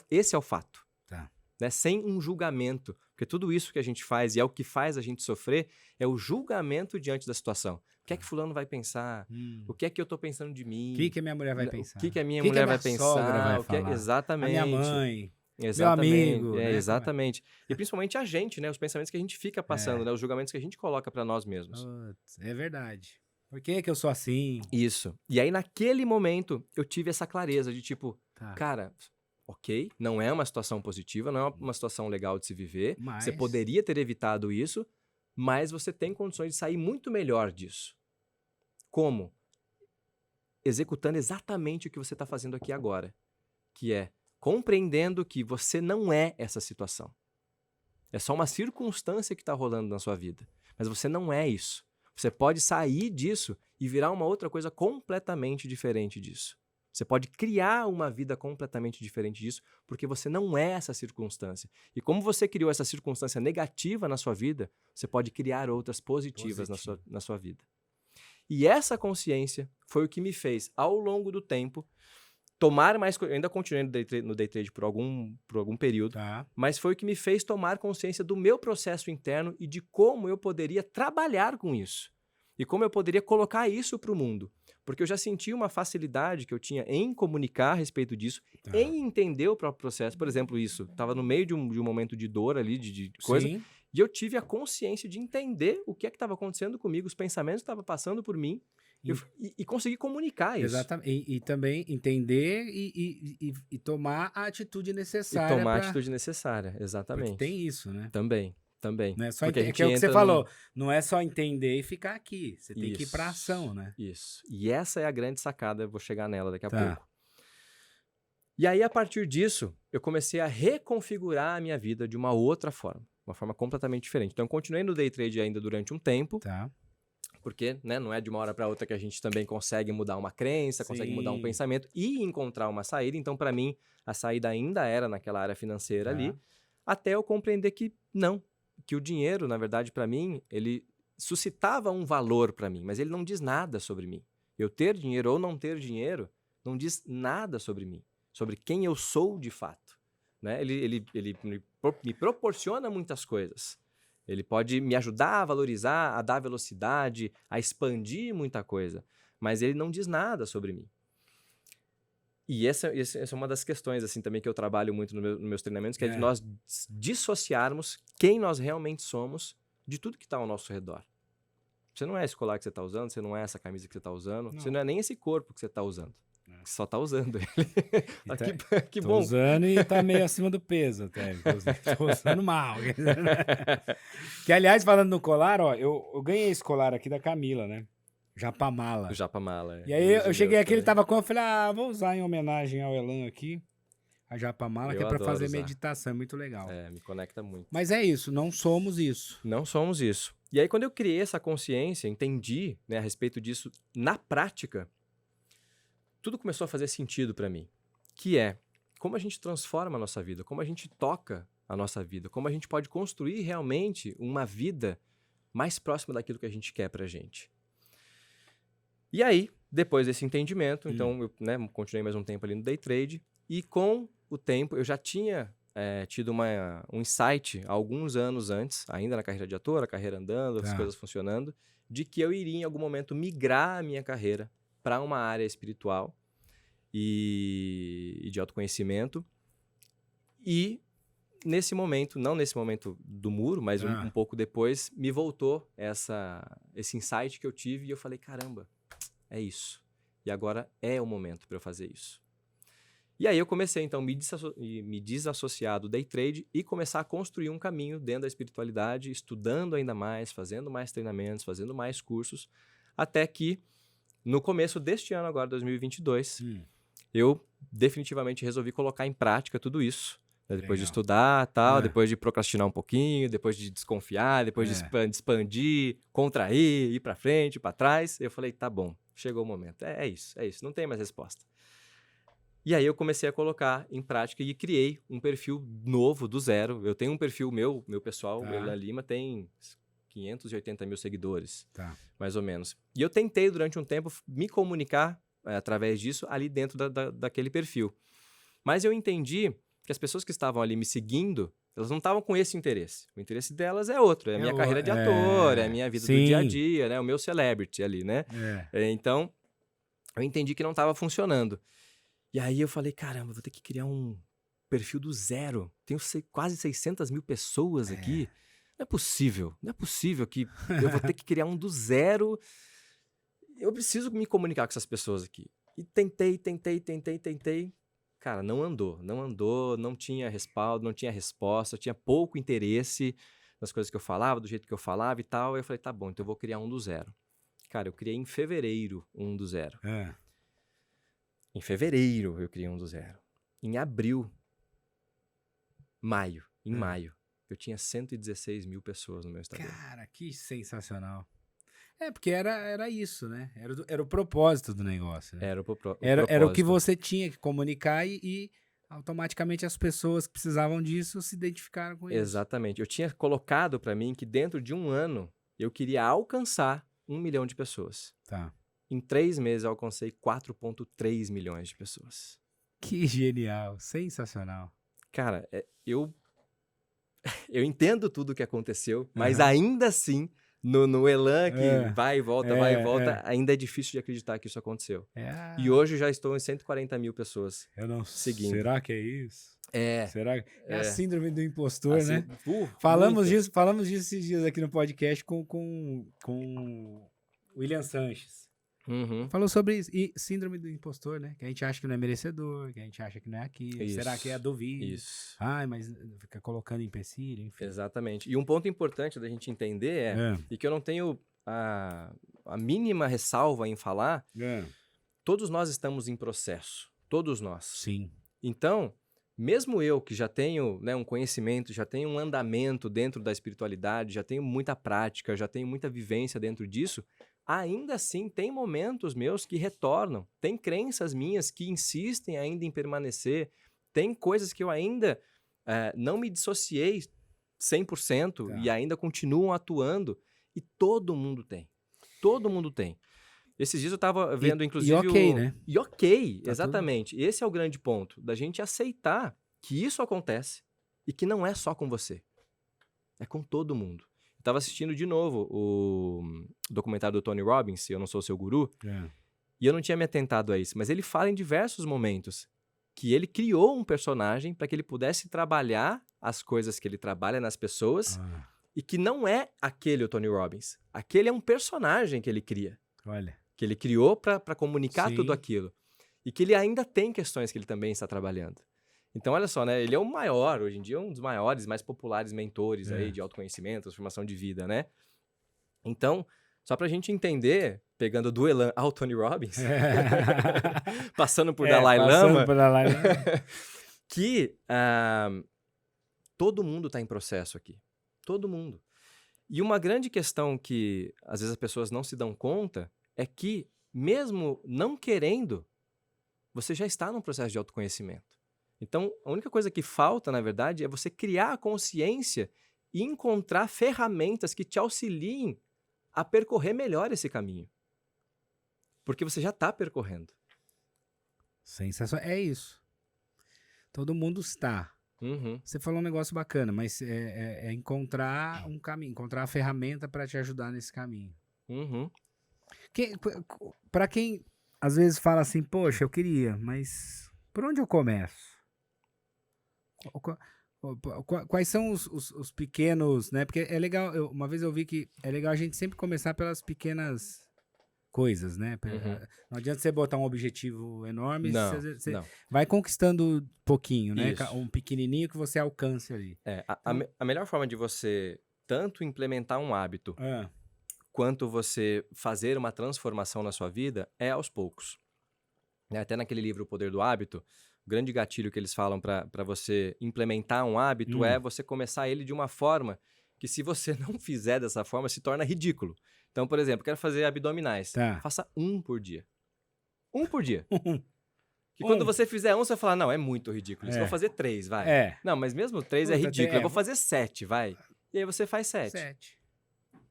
esse é o fato. Né? Sem um julgamento. Porque tudo isso que a gente faz, e é o que faz a gente sofrer, é o julgamento diante da situação. O que é que fulano vai pensar? O que é que eu tô pensando de mim? O que a minha mulher vai pensar? O que a minha mulher vai pensar? Vai falar? Exatamente. A minha mãe... Exatamente, meu amigo, né? Exatamente. E principalmente a gente, né? Os pensamentos que a gente fica passando, né? Os julgamentos que a gente coloca pra nós mesmos. É verdade. Por que eu sou assim? Isso. E aí, naquele momento, eu tive essa clareza de tipo, cara, ok, não é uma situação positiva, não é uma situação legal de se viver. Você poderia ter evitado isso, mas você tem condições de sair muito melhor disso. Como? Executando exatamente o que você está fazendo aqui agora, que é compreendendo que você não é essa situação. É só uma circunstância que está rolando na sua vida, mas você não é isso. Você pode sair disso e virar uma outra coisa completamente diferente disso. Você pode criar uma vida completamente diferente disso, porque você não é essa circunstância. E como você criou essa circunstância negativa na sua vida, você pode criar outras positivas na sua vida. E essa consciência foi o que me fez, ao longo do tempo, tomar mais... Eu ainda continuei no day trade por algum período, mas foi o que me fez tomar consciência do meu processo interno e de como eu poderia trabalhar com isso. E como eu poderia colocar isso para o mundo. Porque eu já senti uma facilidade que eu tinha em comunicar a respeito disso, em entender o próprio processo. Por exemplo, isso. Estava no meio de um momento de dor ali, de coisa. Sim. E eu tive a consciência de entender o que é que estava acontecendo comigo, os pensamentos que estavam passando por mim, e conseguir comunicar isso. Exatamente. E também entender e tomar a atitude necessária. E tomar a atitude necessária, exatamente. Porque tem isso, né? Também. Não é só que é o que você falou. Não é só entender e ficar aqui. Você tem que ir pra ação, né? Isso. E essa é a grande sacada, eu vou chegar nela daqui a pouco. E aí, a partir disso, eu comecei a reconfigurar a minha vida de uma outra forma. Uma forma completamente diferente. Então, eu continuei no day trade ainda durante um tempo. Porque, né, não é de uma hora para outra que a gente também consegue mudar uma crença, consegue mudar um pensamento e encontrar uma saída. Então, para mim, a saída ainda era naquela área financeira ali. Até eu compreender que não. Que o dinheiro, na verdade, para mim, ele suscitava um valor para mim, mas ele não diz nada sobre mim. Eu ter dinheiro ou não ter dinheiro não diz nada sobre mim, sobre quem eu sou de fato. Né? Ele me proporciona muitas coisas. Ele pode me ajudar a valorizar, a dar velocidade, a expandir muita coisa, mas ele não diz nada sobre mim. E essa é uma das questões assim, também que eu trabalho muito nos meus treinamentos, que é de nós dissociarmos quem nós realmente somos de tudo que está ao nosso redor. Você não é esse colar que você está usando, você não é essa camisa que você está usando, você não é nem esse corpo que você está usando. Você só está usando ele. Que bom. Tô usando e tá meio acima do peso até. Tô usando mal. Que, aliás, falando no colar, ó, eu ganhei esse colar aqui da Camila, né? Japamala. O Japamala. E aí eu cheguei aqui, ele tava com, eu falei, vou usar em homenagem ao Elan aqui, a Japamala, que é pra fazer meditação, é muito legal. Me conecta muito. Mas é isso, não somos isso. Não somos isso. E aí quando eu criei essa consciência, entendi, né, a respeito disso na prática, tudo começou a fazer sentido pra mim. Que é, como a gente transforma a nossa vida, como a gente toca a nossa vida, como a gente pode construir realmente uma vida mais próxima daquilo que a gente quer pra gente. E aí, depois desse entendimento, então eu, né, continuei mais um tempo ali no day trade, e com o tempo eu já tinha tido um insight alguns anos antes, ainda na carreira de ator, a carreira andando, as coisas funcionando, de que eu iria em algum momento migrar a minha carreira para uma área espiritual e de autoconhecimento. E nesse momento, não nesse momento do muro, mas um pouco depois, me voltou esse insight que eu tive e eu falei, caramba, é isso. E agora é o momento para eu fazer isso. E aí eu comecei, então, me desassociar do day trade e começar a construir um caminho dentro da espiritualidade, estudando ainda mais, fazendo mais treinamentos, fazendo mais cursos, até que, no começo deste ano agora, 2022, eu definitivamente resolvi colocar em prática tudo isso. Né? Depois de estudar, tal, depois de procrastinar um pouquinho, depois de desconfiar, depois de expandir, contrair, ir para frente, para trás, eu falei, tá bom. Chegou o momento. É isso. Não tem mais resposta. E aí eu comecei a colocar em prática e criei um perfil novo, do zero. Eu tenho um perfil meu pessoal, o Elan Lima, tem 580 mil seguidores, mais ou menos. E eu tentei, durante um tempo, me comunicar através disso ali dentro daquele perfil. Mas eu entendi que as pessoas que estavam ali me seguindo, elas não estavam com esse interesse. O interesse delas é outro, é a minha carreira de ator, é a minha vida do dia a dia, né? O meu celebrity ali, né? Então, eu entendi que não estava funcionando. E aí eu falei, caramba, vou ter que criar um perfil do zero. Tenho quase 600 mil pessoas aqui. Não é possível que eu vou ter que criar um do zero. Eu preciso me comunicar com essas pessoas aqui. E tentei. Cara, não andou, não tinha respaldo, não tinha resposta, tinha pouco interesse, das coisas que eu falava, do jeito que eu falava e tal. Eu falei, tá bom, então eu vou criar um do zero. Cara, eu criei em fevereiro um do zero. Em fevereiro eu criei um do zero. Em abril, maio, eu tinha 116 mil pessoas no meu Instagram. Cara, que sensacional. Porque era isso, né? Era o propósito do negócio, né? Era o Era o que propósito. você tinha que comunicar e automaticamente as pessoas que precisavam disso se identificaram com isso. Exatamente. Eu tinha colocado pra mim que dentro de um ano eu queria alcançar 1 milhão de pessoas. Tá. Em 3 meses eu alcancei 4,3 milhões de pessoas. Que genial, sensacional. Cara, eu entendo tudo o que aconteceu, mas ainda assim, no elan que vai e volta, ainda é difícil de acreditar que isso aconteceu. E hoje já estou em 140 mil pessoas Eu não seguindo. Será que é isso? Será que é a síndrome do impostor, Assim, né? Falamos muito. disso esses dias aqui no podcast com o William Sanches. Uhum. Falou sobre isso. E síndrome do impostor, né? Que a gente acha que não é merecedor, que a gente acha que não é aquilo. Isso. Será que é a dúvida? Isso. Ai, mas fica colocando empecilho, enfim. Exatamente. E um ponto importante da gente entender e que eu não tenho a mínima ressalva em falar, todos nós estamos em processo. Todos nós. Sim. Então, mesmo eu que já tenho, né, um conhecimento, já tenho um andamento dentro da espiritualidade, já tenho muita prática, já tenho muita vivência dentro disso, ainda assim tem momentos meus que retornam, tem crenças minhas que insistem ainda em permanecer, tem coisas que eu ainda não me dissociei 100% e ainda continuam atuando, e todo mundo tem. Todo mundo tem. Esses dias eu tava vendo, inclusive... E ok, né? E ok, Tá exatamente. Tudo... Esse é o grande ponto, da gente aceitar que isso acontece e que não é só com você. É com todo mundo. Eu tava assistindo de novo o documentário do Tony Robbins, Eu Não Sou Seu Guru, e eu não tinha me atentado a isso, mas ele fala em diversos momentos que ele criou um personagem para que ele pudesse trabalhar as coisas que ele trabalha nas pessoas e que não é aquele o Tony Robbins. Aquele é um personagem que ele cria. Olha. Que ele criou para comunicar Sim. tudo aquilo. E que ele ainda tem questões que ele também está trabalhando. Então, olha só, né? Ele é o maior, hoje em dia, um dos maiores, mais populares mentores aí de autoconhecimento, transformação de vida, né? Então, só pra gente entender, pegando do elan ao Tony Robbins, passando por Dalai Lama, que todo mundo está em processo aqui. Todo mundo. E uma grande questão que, às vezes, as pessoas não se dão conta é que, mesmo não querendo, você já está num processo de autoconhecimento. Então, a única coisa que falta, na verdade, é você criar a consciência e encontrar ferramentas que te auxiliem a percorrer melhor esse caminho. Porque você já está percorrendo. Sensacional. É isso. Todo mundo está. Você falou um negócio bacana, mas é encontrar um caminho, encontrar a ferramenta para te ajudar nesse caminho. Para quem às vezes fala assim, poxa, eu queria, mas por onde eu começo? Quais são os pequenos, né? Porque é legal, uma vez eu vi que é legal a gente sempre começar pelas pequenas coisas, né? Não adianta você botar um objetivo enorme, você vai conquistando pouquinho, né? Isso. Um pequenininho que você alcance ali. A melhor forma de você tanto implementar um hábito quanto você fazer uma transformação na sua vida é aos poucos. Até naquele livro O Poder do Hábito, o grande gatilho que eles falam para você implementar um hábito é você começar ele de uma forma que, se você não fizer dessa forma, se torna ridículo. Então, por exemplo, quero fazer abdominais. Faça 1 por dia. 1 por dia. Que quando você fizer 1, você vai falar, não, é muito ridículo. Eu vou fazer 3, vai. Não, mas mesmo 3 é ridículo. Eu vou fazer 7, vai. E aí você faz 7.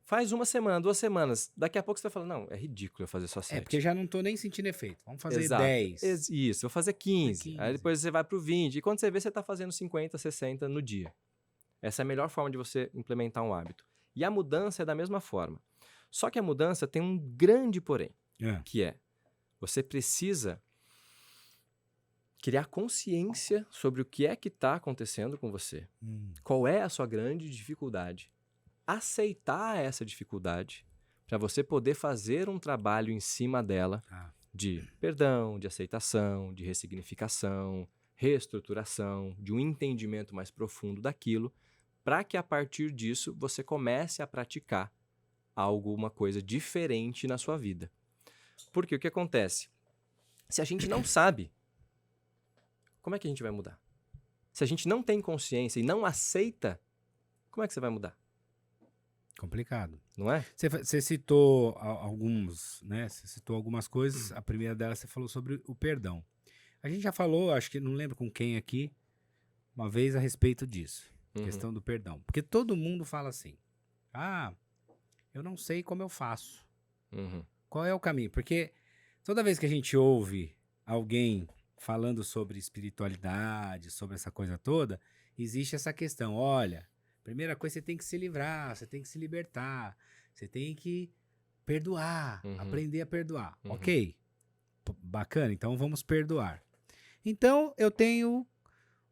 Faz 1 semana, 2 semanas. Daqui a pouco você vai falar, não, é ridículo eu fazer só 7. Porque já não tô nem sentindo efeito. Vamos fazer 10. Isso, vou fazer 15. Aí depois você vai pro 20. E quando você vê, você tá fazendo 50, 60 no dia. Essa é a melhor forma de você implementar um hábito. E a mudança é da mesma forma. Só que a mudança tem um grande porém, que é, você precisa criar consciência sobre o que é que está acontecendo com você. Qual é a sua grande dificuldade? Aceitar essa dificuldade para você poder fazer um trabalho em cima dela de perdão, de aceitação, de ressignificação, reestruturação, de um entendimento mais profundo daquilo, para que a partir disso você comece a praticar alguma coisa diferente na sua vida. Porque o que acontece? Se a gente não sabe, como é que a gente vai mudar? Se a gente não tem consciência e não aceita, como é que você vai mudar? Complicado. Não é? Você citou alguns, né? Você citou algumas coisas. A primeira delas você falou sobre o perdão. A gente já falou, acho que não lembro com quem aqui, uma vez a respeito disso. Questão do perdão. Porque todo mundo fala assim: ah, eu não sei como eu faço. Qual é o caminho? Porque toda vez que a gente ouve alguém falando sobre espiritualidade, sobre essa coisa toda, existe essa questão. Olha, primeira coisa, você tem que se livrar, você tem que se libertar, você tem que perdoar, aprender a perdoar. Ok, bacana, então vamos perdoar. Então eu tenho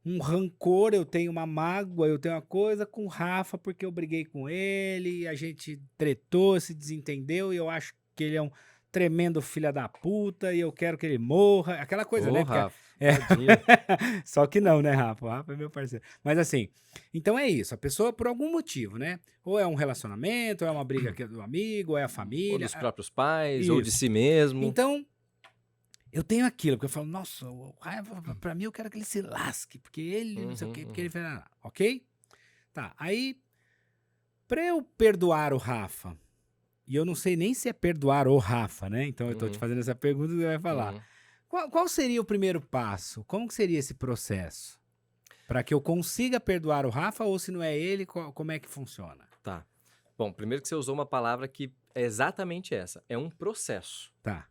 um rancor, eu tenho uma mágoa, eu tenho uma coisa com o Rafa porque eu briguei com ele, a gente tretou, se desentendeu e eu acho que ele é um tremendo filho da puta e eu quero que ele morra, aquela coisa, né? Rafa, tadinho. Só que não, né, Rafa? O Rafa é meu parceiro. Mas assim, então é isso, a pessoa por algum motivo, né? Ou é um relacionamento, ou é uma briga do amigo, ou é a família. Ou dos próprios pais, Isso. ou de si mesmo. Então, eu tenho aquilo, porque eu falo, nossa, o Rafa, pra mim eu quero que ele se lasque, porque ele, não sei o quê, porque ele fez nada. Ok? Tá, aí, pra eu perdoar o Rafa, e eu não sei nem se é perdoar o Rafa, né? Então eu tô te fazendo essa pergunta e você vai falar. Qual seria o primeiro passo? Como que seria esse processo? Para que eu consiga perdoar o Rafa, ou se não é ele, como é que funciona? Tá. Bom, primeiro que você usou uma palavra que é exatamente essa. É um processo. Tá.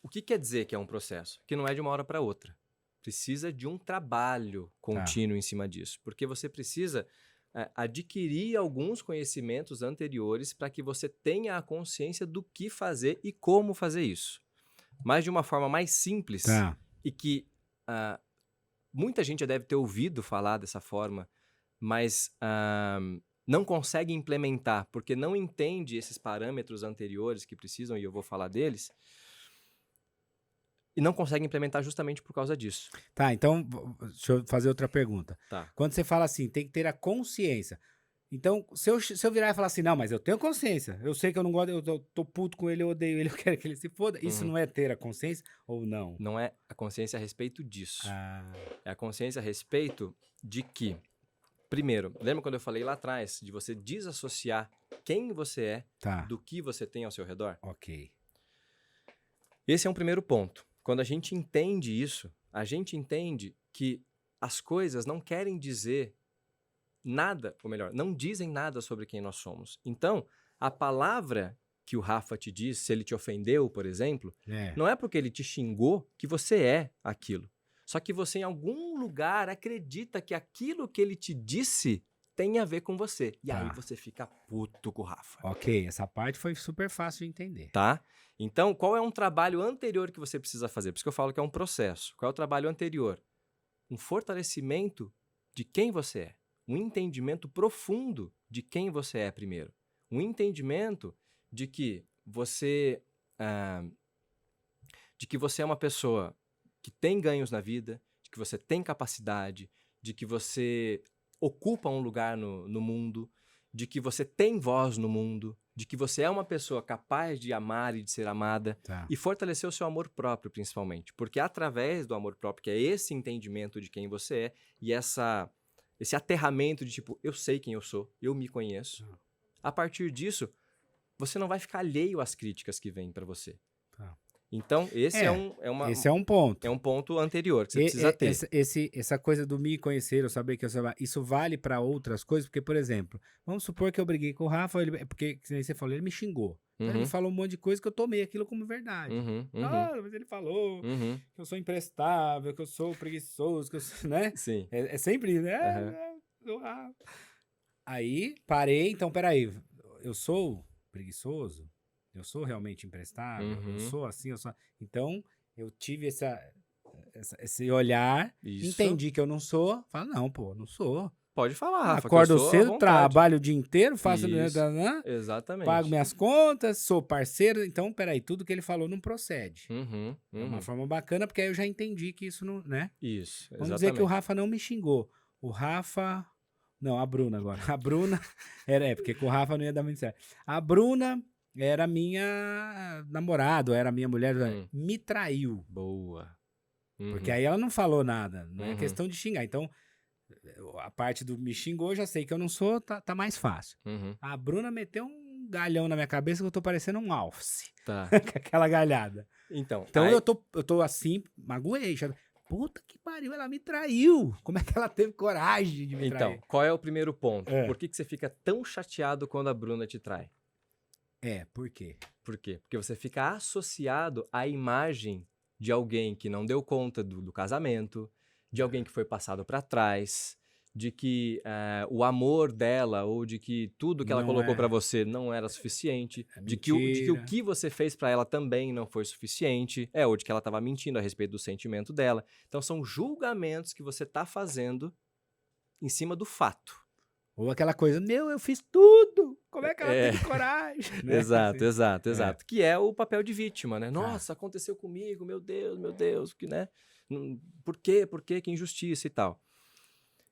O que quer dizer que é um processo? Que não é de uma hora para outra. Precisa de um trabalho contínuo em cima disso. Porque você precisa adquirir alguns conhecimentos anteriores para que você tenha a consciência do que fazer e como fazer isso. Mas de uma forma mais simples e que muita gente já deve ter ouvido falar dessa forma, mas não consegue implementar porque não entende esses parâmetros anteriores que precisam, e eu vou falar deles, e não consegue implementar justamente por causa disso. Tá, então deixa eu fazer outra pergunta. Tá. Quando você fala assim, tem que ter a consciência. Então, se eu virar e falar assim, não, mas eu tenho consciência, eu sei que eu não gosto, eu tô puto com ele, eu odeio ele, eu quero que ele se foda, isso não é ter a consciência ou não? Não é a consciência a respeito disso. É a consciência a respeito de que, primeiro, lembra quando eu falei lá atrás de você desassociar quem você é do que você tem ao seu redor? Ok. Esse é um primeiro ponto. Quando a gente entende isso, a gente entende que as coisas não querem dizer nada, ou melhor, não dizem nada sobre quem nós somos. Então, a palavra que o Rafa te diz, se ele te ofendeu, por exemplo, não é porque ele te xingou que você é aquilo. Só que você, em algum lugar, acredita que aquilo que ele te disse tem a ver com você. E aí você fica puto com o Rafa. Ok, essa parte foi super fácil de entender. Tá? Então, qual é um trabalho anterior que você precisa fazer? Por isso que eu falo que é um processo. Qual é o trabalho anterior? Um fortalecimento de quem você é. Um entendimento profundo de quem você é primeiro. Um entendimento de que você é uma pessoa que tem ganhos na vida, de que você tem capacidade, de que você ocupa um lugar no mundo, de que você tem voz no mundo, de que você é uma pessoa capaz de amar e de ser amada, e fortalecer o seu amor próprio, principalmente. Porque através do amor próprio, que é esse entendimento de quem você é, e esse aterramento de tipo, eu sei quem eu sou, eu me conheço, a partir disso, você não vai ficar alheio às críticas que vêm para você. Então, esse é um ponto. É um ponto anterior que você precisa ter. Essa coisa do me conhecer, eu saber que eu sei, isso vale para outras coisas, porque, por exemplo, vamos supor que eu briguei com o Rafa, porque, como você falou, ele me xingou. Então, ele me falou um monte de coisa que eu tomei aquilo como verdade. Mas ele falou que eu sou imprestável, que eu sou preguiçoso, que eu sou, né? Sim. É sempre, né? Aí, parei, então, peraí, eu sou preguiçoso? Eu sou realmente imprestável? Eu sou assim, eu sou... Então, eu tive esse olhar, entendi que eu não sou, falo, não, pô, não sou. Pode falar, Rafa. Acordo cedo, trabalho o dia inteiro, faço... Exatamente. Pago minhas contas, sou parceiro. Então, peraí, tudo que ele falou não procede. É uma forma bacana, porque aí eu já entendi que isso não, né? Isso, exatamente. Vamos dizer que o Rafa não me xingou. O Rafa Não, a Bruna agora. A Bruna porque com o Rafa não ia dar muito certo. A Bruna era minha namorada, era minha mulher, me traiu. Boa. Porque aí ela não falou nada, não é Uhum. questão de xingar. Então, a parte do me xingou, eu já sei que eu não sou, tá mais fácil. Uhum. A Bruna meteu um galhão na minha cabeça que eu tô parecendo um alce. Tá. Com aquela galhada. Então, Então aí- eu tô assim, magoei. Puta que pariu, ela me traiu. Como é que ela teve coragem de me então, trair? qual é o primeiro ponto? É. Por que você fica tão chateado quando a Bruna te trai? Por quê? Por quê? Porque você fica associado à imagem de alguém que não deu conta do casamento, de alguém que foi passado para trás, de que o amor dela ou de que tudo que ela Não colocou é. para você não era suficiente, É de que o mentira. que você fez para ela também não foi suficiente, ou de que ela estava mentindo a respeito do sentimento dela. Então são julgamentos que você está fazendo em cima do fato. Ou aquela coisa, eu fiz tudo. Como é que ela É. teve coragem? Né? Exato, Assim. exato. Que é o papel de vítima, né? Nossa, aconteceu comigo, meu Deus, que, né? Por quê? Que injustiça e tal.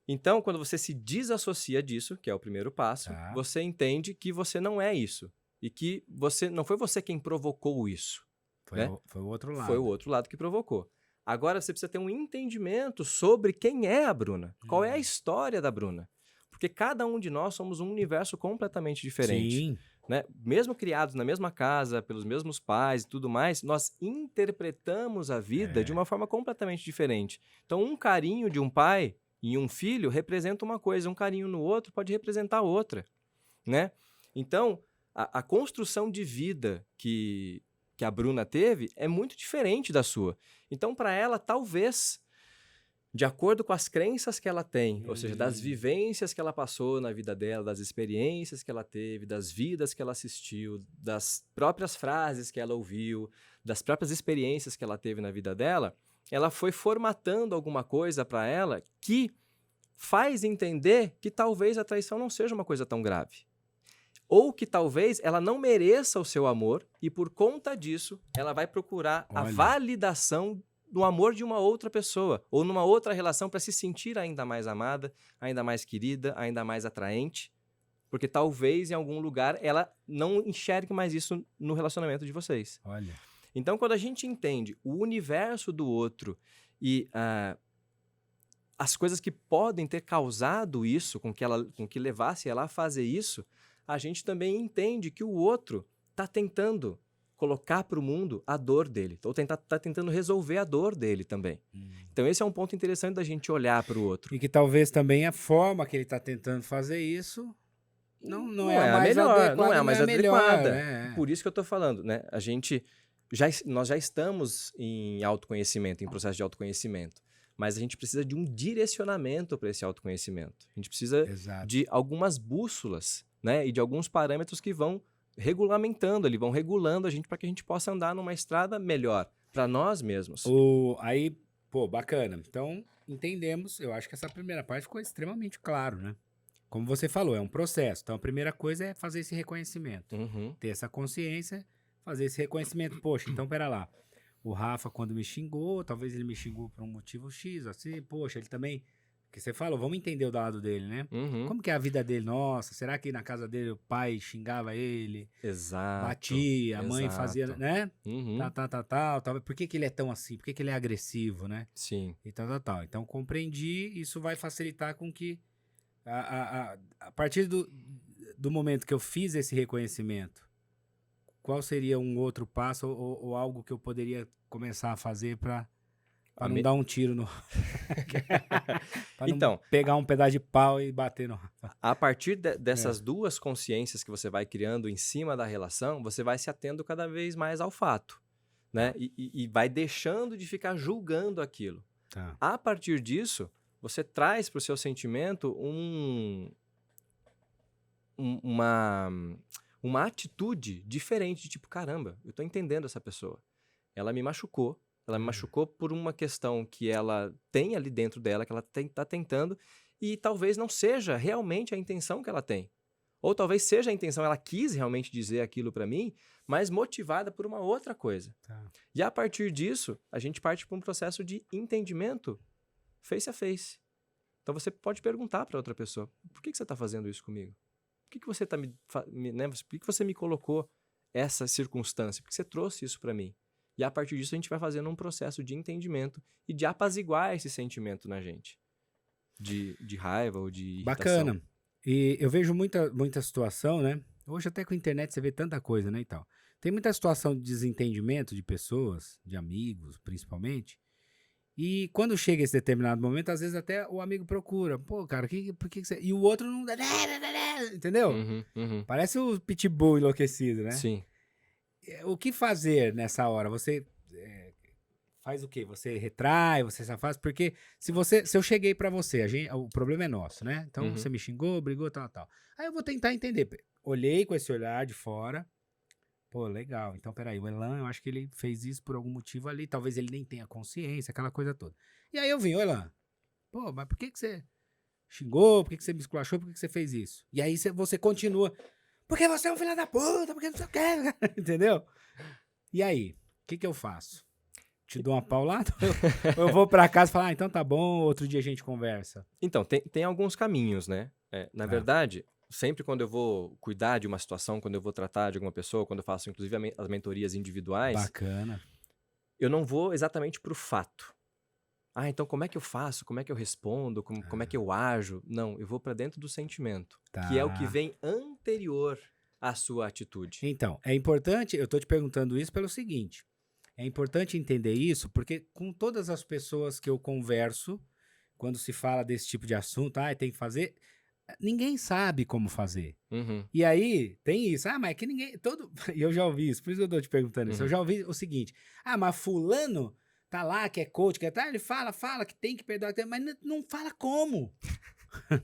Então, quando você se desassocia disso, que é o primeiro passo, Tá. você entende que você não é isso. E que não foi você quem provocou isso. né? Foi o outro lado. Foi o outro lado que provocou. Agora você precisa ter um entendimento sobre quem é a Bruna. Qual é a história da Bruna. Porque cada um de nós somos um universo completamente diferente. Sim. Né? Mesmo criados na mesma casa, pelos mesmos pais e tudo mais, nós interpretamos a vida de uma forma completamente diferente. Então, um carinho de um pai em um filho representa uma coisa, um carinho no outro pode representar outra. Né? Então, a construção de vida que a Bruna teve é muito diferente da sua. Então, para ela, talvez, de acordo com as crenças que ela tem, ou seja, das vivências que ela passou na vida dela, das experiências que ela teve, das vidas que ela assistiu, das próprias frases que ela ouviu, das próprias experiências que ela teve na vida dela, ela foi formatando alguma coisa para ela que faz entender que talvez a traição não seja uma coisa tão grave. Ou que talvez ela não mereça o seu amor e por conta disso ela vai procurar a validação do amor de uma outra pessoa ou numa outra relação para se sentir ainda mais amada, ainda mais querida, ainda mais atraente, porque talvez em algum lugar ela não enxergue mais isso no relacionamento de vocês. Olha. Então, quando a gente entende o universo do outro e as coisas que podem ter causado isso, com que levasse ela a fazer isso, a gente também entende que o outro está tentando colocar para o mundo a dor dele, ou está tentando resolver a dor dele também. Então esse é um ponto interessante da gente olhar para o outro. E que talvez também a forma que ele está tentando fazer isso não é a mais melhor, adequada, não é a mais adequada. Né? Por isso que eu estou falando, né? Nós já estamos em autoconhecimento, em processo de autoconhecimento. Mas a gente precisa de um direcionamento para esse autoconhecimento. A gente precisa de algumas bússolas, né? E de alguns parâmetros que vão regulamentando, vão regulando a gente para que a gente possa andar numa estrada melhor para nós mesmos. Aí, pô, bacana. Então, entendemos. Eu acho que essa primeira parte ficou extremamente claro, né? Como você falou, é um processo. Então, a primeira coisa é fazer esse reconhecimento. Ter essa consciência, fazer esse reconhecimento. Poxa, então, pera lá. O Rafa, quando me xingou, talvez ele me xingou por um motivo X, assim, poxa, ele também... Que você falou, vamos entender o lado dele, né? Como que é a vida dele? Nossa, será que na casa dele o pai xingava ele? Exato. Batia, a mãe fazia, né? Tal. Por que ele é tão assim? Por que ele é agressivo, né? Sim. E tal. Então, compreendi, isso vai facilitar com que, a partir do momento que eu fiz esse reconhecimento, qual seria um outro passo ou algo que eu poderia começar a fazer para não dar um tiro no... Pra não pegar um pedaço de pau e bater no... A partir dessas duas consciências que você vai criando em cima da relação, você vai se atendo cada vez mais ao fato, né? E vai deixando de ficar julgando aquilo. A partir disso, você traz para o seu sentimento uma atitude diferente, de tipo, caramba, eu tô entendendo essa pessoa. Ela me machucou. Ela me machucou por uma questão que ela tem ali dentro dela, que ela tá tentando, e talvez não seja realmente a intenção que ela tem. Ou talvez seja a intenção, ela quis realmente dizer aquilo pra mim, mas motivada por uma outra coisa. E a partir disso, a gente parte para um processo de entendimento face a face. Então você pode perguntar para outra pessoa, por que você está fazendo isso comigo? Por que você tá né? Por que você me colocou essa circunstância? Por que você trouxe isso para mim? E a partir disso a gente vai fazendo um processo de entendimento e de apaziguar esse sentimento na gente. De raiva ou de irritação. Bacana. E eu vejo muita situação, né? Hoje até com a internet você vê tanta coisa, né, e tal. Tem muita situação de desentendimento de pessoas, de amigos, principalmente. E quando chega esse determinado momento, às vezes até o amigo procura. Pô, cara, por que você... E o outro não... Entendeu? Uhum, uhum. Parece o pitbull enlouquecido, né? Sim. O que fazer nessa hora? Você faz o quê? Você retrai, você se afasta? Porque se eu cheguei pra você, o problema é nosso, né? Então Uhum. você me xingou, brigou, tal. Aí eu vou tentar entender. Olhei com esse olhar de fora. Pô, legal. Então, peraí, o Elan, eu acho que ele fez isso por algum motivo ali. Talvez ele nem tenha consciência, aquela coisa toda. E aí eu vim, Elan, pô, mas por que você xingou? Por que você me esculachou? Por que você fez isso? E aí você continua. Porque você é um filho da puta, porque não sei o quê. Entendeu? E aí, o que eu faço? Te dou uma paulada? Ou eu vou pra casa e falar, então tá bom, outro dia a gente conversa. Então, tem alguns caminhos, né? Na verdade, sempre quando eu vou cuidar de uma situação, quando eu vou tratar de alguma pessoa, quando eu faço inclusive as mentorias individuais, Bacana. eu não vou exatamente pro fato. Então como é que eu faço? Como é que eu respondo? Como é que eu ajo? Não, eu vou pra dentro do sentimento, que é o que Tá. vem anterior à sua atitude. Então, é importante, eu tô te perguntando isso pelo seguinte, é importante entender isso, porque com todas as pessoas que eu converso, quando se fala desse tipo de assunto, tem que fazer, ninguém sabe como fazer. Uhum, E aí, tem isso, mas é que ninguém, e eu já ouvi isso, por isso que eu tô te perguntando isso, eu uhum. já ouvi o seguinte, mas fulano tá lá, que é coach, que ele fala que tem que perdoar, mas não fala como,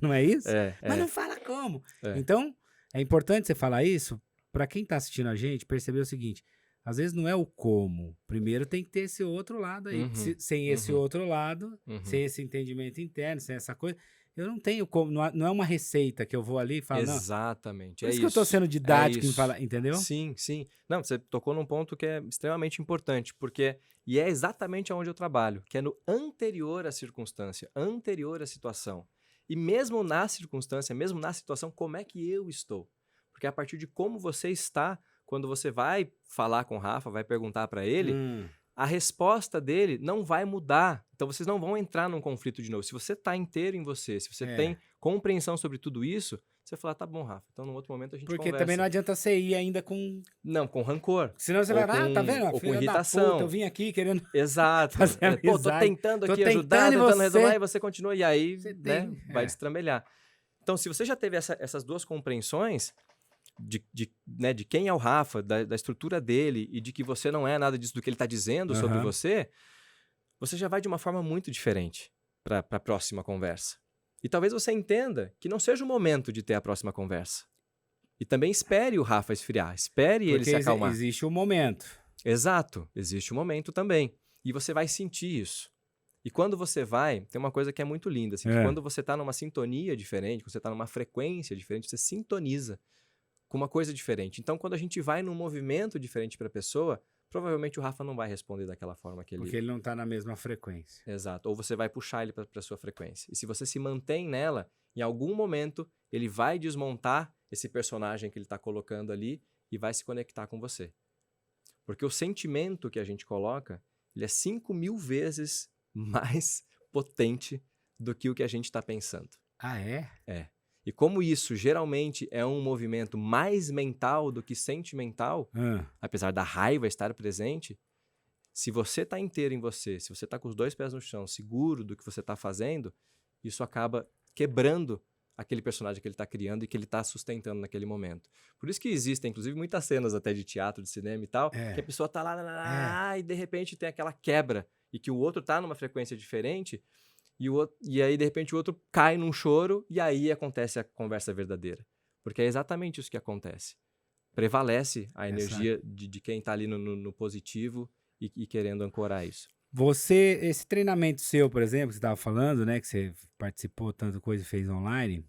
não é isso? Mas não fala como. É. Então, é importante você falar isso para quem tá assistindo a gente perceber o seguinte, às vezes não é o como, primeiro tem que ter esse outro lado aí, Uhum, sem esse uhum, outro lado, uhum. sem esse entendimento interno, sem essa coisa, eu não tenho como, não é uma receita que eu vou ali e falo, não. Exatamente, Por isso que eu tô sendo didático em falar, entendeu? Sim, sim. Não, você tocou num ponto que é extremamente importante, e é exatamente onde eu trabalho, que é no anterior à circunstância, anterior à situação. E mesmo na circunstância, mesmo na situação, como é que eu estou? Porque a partir de como você está, quando você vai falar com o Rafa, vai perguntar para ele, a resposta dele não vai mudar. Então vocês não vão entrar num conflito de novo. Se você está inteiro em você, se você tem compreensão sobre tudo isso, você vai falar, tá bom, Rafa, então num outro momento a gente Porque conversa. também não adianta você ir ainda com... Não, com rancor. Senão você ou vai, tá vendo? ou com Filha da irritação. puta, eu vim aqui querendo Exato. fazer amizade. Tô tentando Tô aqui tentando ajudar, e tentando você... resolver, e você continua, e aí, Você né, tem... vai destrambelhar. Então, se você já teve essas duas compreensões né, de quem é o Rafa, da estrutura dele, e de que você não é nada disso do que ele está dizendo sobre você já vai de uma forma muito diferente para a próxima conversa. E talvez você entenda que não seja o momento de ter a próxima conversa. E também espere o Rafa esfriar, espere ele se acalmar. Porque existe um momento. Exato, existe um momento também. E você vai sentir isso. E quando você tem uma coisa que é muito linda, assim, que quando você está numa sintonia diferente, quando você está numa frequência diferente, você sintoniza com uma coisa diferente. Então, quando a gente vai num movimento diferente para a pessoa, provavelmente o Rafa não vai responder daquela forma que ele... Porque ele não está na mesma frequência. Exato. Ou você vai puxar ele para a sua frequência. E se você se mantém nela, em algum momento, ele vai desmontar esse personagem que ele está colocando ali e vai se conectar com você. Porque o sentimento que a gente coloca, ele é 5.000 vezes mais potente do que o que a gente está pensando. Ah, é? É. E como isso geralmente é um movimento mais mental do que sentimental, apesar da raiva estar presente, se você está inteiro em você, se você está com os 2 pés no chão, seguro do que você está fazendo, isso acaba quebrando aquele personagem que ele está criando e que ele está sustentando naquele momento. Por isso que existem, inclusive, muitas cenas até de teatro, de cinema e tal, que a pessoa está lá, e de repente tem aquela quebra, e que o outro está numa frequência diferente, e aí, de repente, o outro cai num choro, e aí acontece a conversa verdadeira. Porque é exatamente isso que acontece. Prevalece a energia de quem está ali no positivo e querendo ancorar isso. Esse treinamento seu, por exemplo, que você estava falando, né, que você participou tanto coisa e fez online,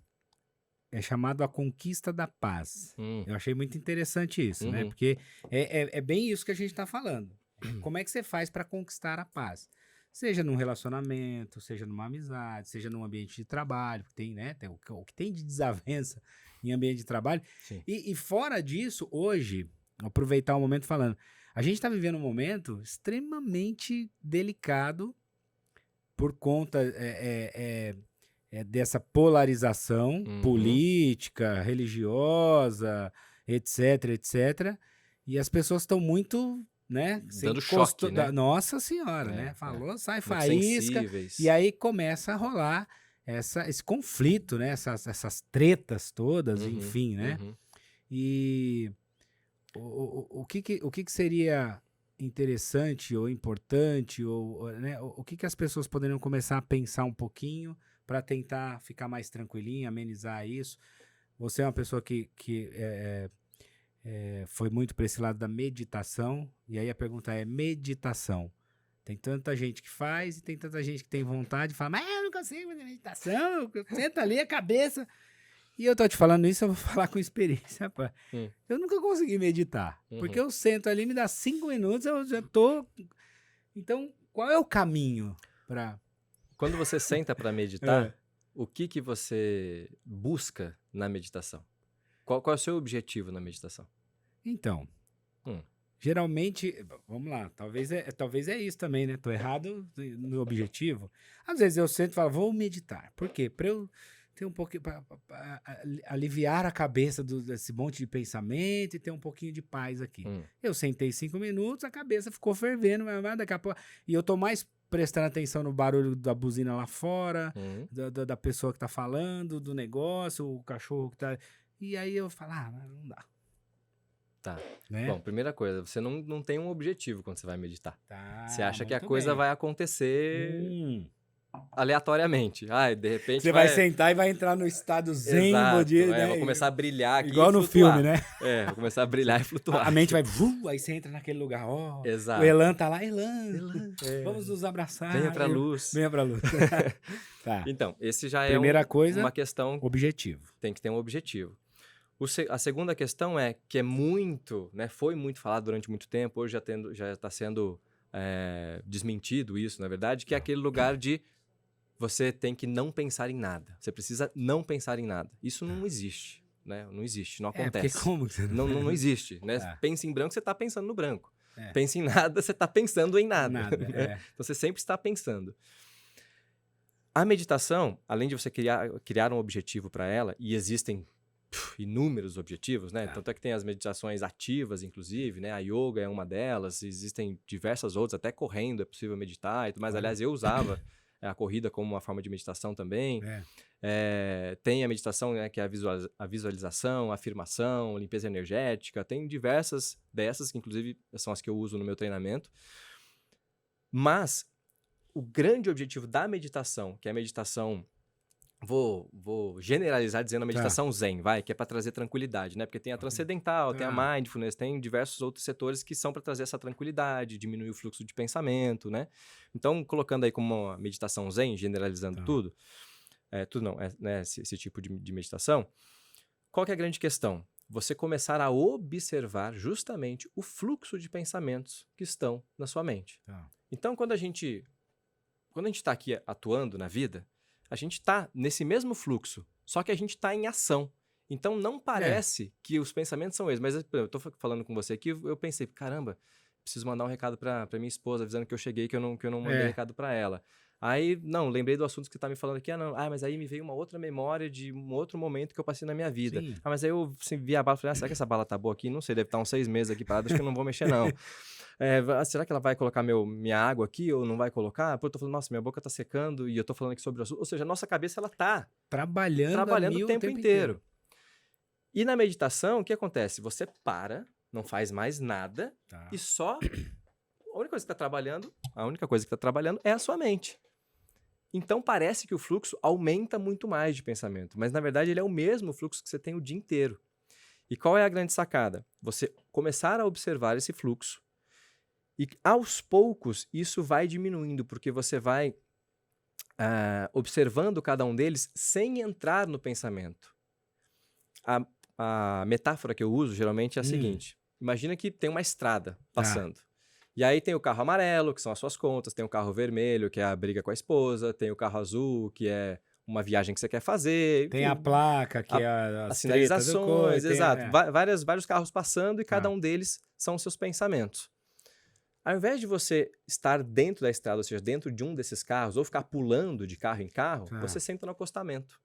é chamado A Conquista da Paz. Eu achei muito interessante isso, né, porque é bem isso que a gente está falando. Como é que você faz para conquistar a paz? Seja num relacionamento, seja numa amizade, seja num ambiente de trabalho, que tem, né? O que tem de desavença em ambiente de trabalho. Sim. E fora disso, hoje, aproveitar o momento falando, a gente está vivendo um momento extremamente delicado por conta dessa polarização política, religiosa, etc, etc. E as pessoas estão muito, né? Dando choque, né? Nossa Senhora, né? Falou, sai Muito faísca. sensíveis. E aí começa a rolar esse conflito, né? Essas tretas todas, enfim, né? E o que seria interessante ou importante, ou, né? O que as pessoas poderiam começar a pensar um pouquinho para tentar ficar mais tranquilinho, amenizar isso? Você é uma pessoa que foi muito para esse lado da meditação, e aí a pergunta é: meditação. Tem tanta gente que faz e tem tanta gente que tem vontade de falar, mas eu não consigo fazer meditação, eu sento ali a cabeça. E eu tô te falando isso, eu vou falar com experiência, rapaz. Eu nunca consegui meditar, porque eu sento ali, me dá 5 minutos, eu já tô... Então, qual é o caminho para... Quando você senta para meditar, o que você busca na meditação? Qual é o seu objetivo na meditação? Então, geralmente, vamos lá, talvez é isso também, né? Tô errado no objetivo. Às vezes eu sento e falo, vou meditar. Por quê? Para eu ter um pouquinho, pra aliviar a cabeça desse monte de pensamento e ter um pouquinho de paz aqui. Eu sentei 5 minutos, a cabeça ficou fervendo, mas daqui a pouco... E eu tô mais prestando atenção no barulho da buzina lá fora, da pessoa que tá falando, do negócio, o cachorro que tá... E aí eu falo, não dá. Tá. Né? Bom, primeira coisa, você não tem um objetivo quando você vai meditar. Tá, você acha que a muito coisa bem. vai acontecer aleatoriamente. De repente Você vai sentar e vai entrar no estado zen, Exato, né? vou começar a brilhar aqui igual e no flutuar. filme, né? Vou começar a brilhar e flutuar. A mente vai... aí você entra naquele lugar. Exato. O Elan tá lá. Elan, vamos nos abraçar. Venha pra luz. Venha pra luz. Tá. Então, esse já Primeira é coisa, uma questão... objetivo. Tem que ter um objetivo. A segunda questão é que foi muito falado durante muito tempo, hoje já está sendo desmentido isso, na verdade, que é aquele lugar de você tem que não pensar em nada. Você precisa não pensar em nada. Isso não existe, né? Não existe, não acontece. Porque como você não existe, né? Pensa em branco, você está pensando no branco. É. Pensa em nada, você está pensando em nada. Nada, Então você sempre está pensando. A meditação, além de você criar um objetivo para ela, e existem inúmeros objetivos, né? Tanto é que tem as meditações ativas, inclusive, né? A yoga é uma delas, existem diversas outras, até correndo é possível meditar e tudo mais. Aliás, eu usava a corrida como uma forma de meditação também. Tem a meditação, né, que é a visualização, a afirmação, limpeza energética, tem diversas dessas, que inclusive são as que eu uso no meu treinamento. Mas o grande objetivo da meditação, que é a meditação... Vou generalizar dizendo a meditação zen, que é para trazer tranquilidade, né? Porque tem a transcendental, tem a mindfulness, tem diversos outros setores que são para trazer essa tranquilidade, diminuir o fluxo de pensamento, né? Então, colocando aí como uma meditação zen, generalizando tudo não, né, esse tipo de meditação, qual que é a grande questão? Você começar a observar justamente o fluxo de pensamentos que estão na sua mente. Então, quando a gente está aqui atuando na vida, a gente está nesse mesmo fluxo, só que a gente está em ação. Então, não parece que os pensamentos são eles. Mas eu estou falando com você aqui, eu pensei, caramba, preciso mandar um recado para minha esposa, avisando que eu cheguei, que eu não mandei recado para ela. Aí, lembrei do assunto que você está me falando aqui. Mas aí me veio uma outra memória de um outro momento que eu passei na minha vida. Mas aí eu vi a bala e falei, será que essa bala tá boa aqui? Não sei, deve estar uns 6 meses aqui parada, acho que eu não vou mexer não. Será que ela vai colocar minha água aqui ou não vai colocar? Pô, eu tô falando, nossa, minha boca tá secando e eu tô falando aqui sobre o assunto. Ou seja, a nossa cabeça, ela tá trabalhando o tempo inteiro. E na meditação, o que acontece? Você para, não faz mais nada e só... A única coisa que tá trabalhando é a sua mente. Então, parece que o fluxo aumenta muito mais de pensamento, mas na verdade ele é o mesmo fluxo que você tem o dia inteiro. E qual é a grande sacada? Você começar a observar esse fluxo e aos poucos isso vai diminuindo, porque você vai observando cada um deles sem entrar no pensamento. A metáfora que eu uso geralmente é a seguinte: imagina que tem uma estrada passando. E aí tem o carro amarelo, que são as suas contas, tem o carro vermelho, que é a briga com a esposa, tem o carro azul, que é uma viagem que você quer fazer, Tem a enfim, placa, que é as as tretas do coi, sinalizações, exato. é. Vários carros passando e cada Tá. um deles são os seus pensamentos. Ao invés de você estar dentro da estrada, ou seja, dentro de um desses carros, ou ficar pulando de carro em carro, Tá. você senta no acostamento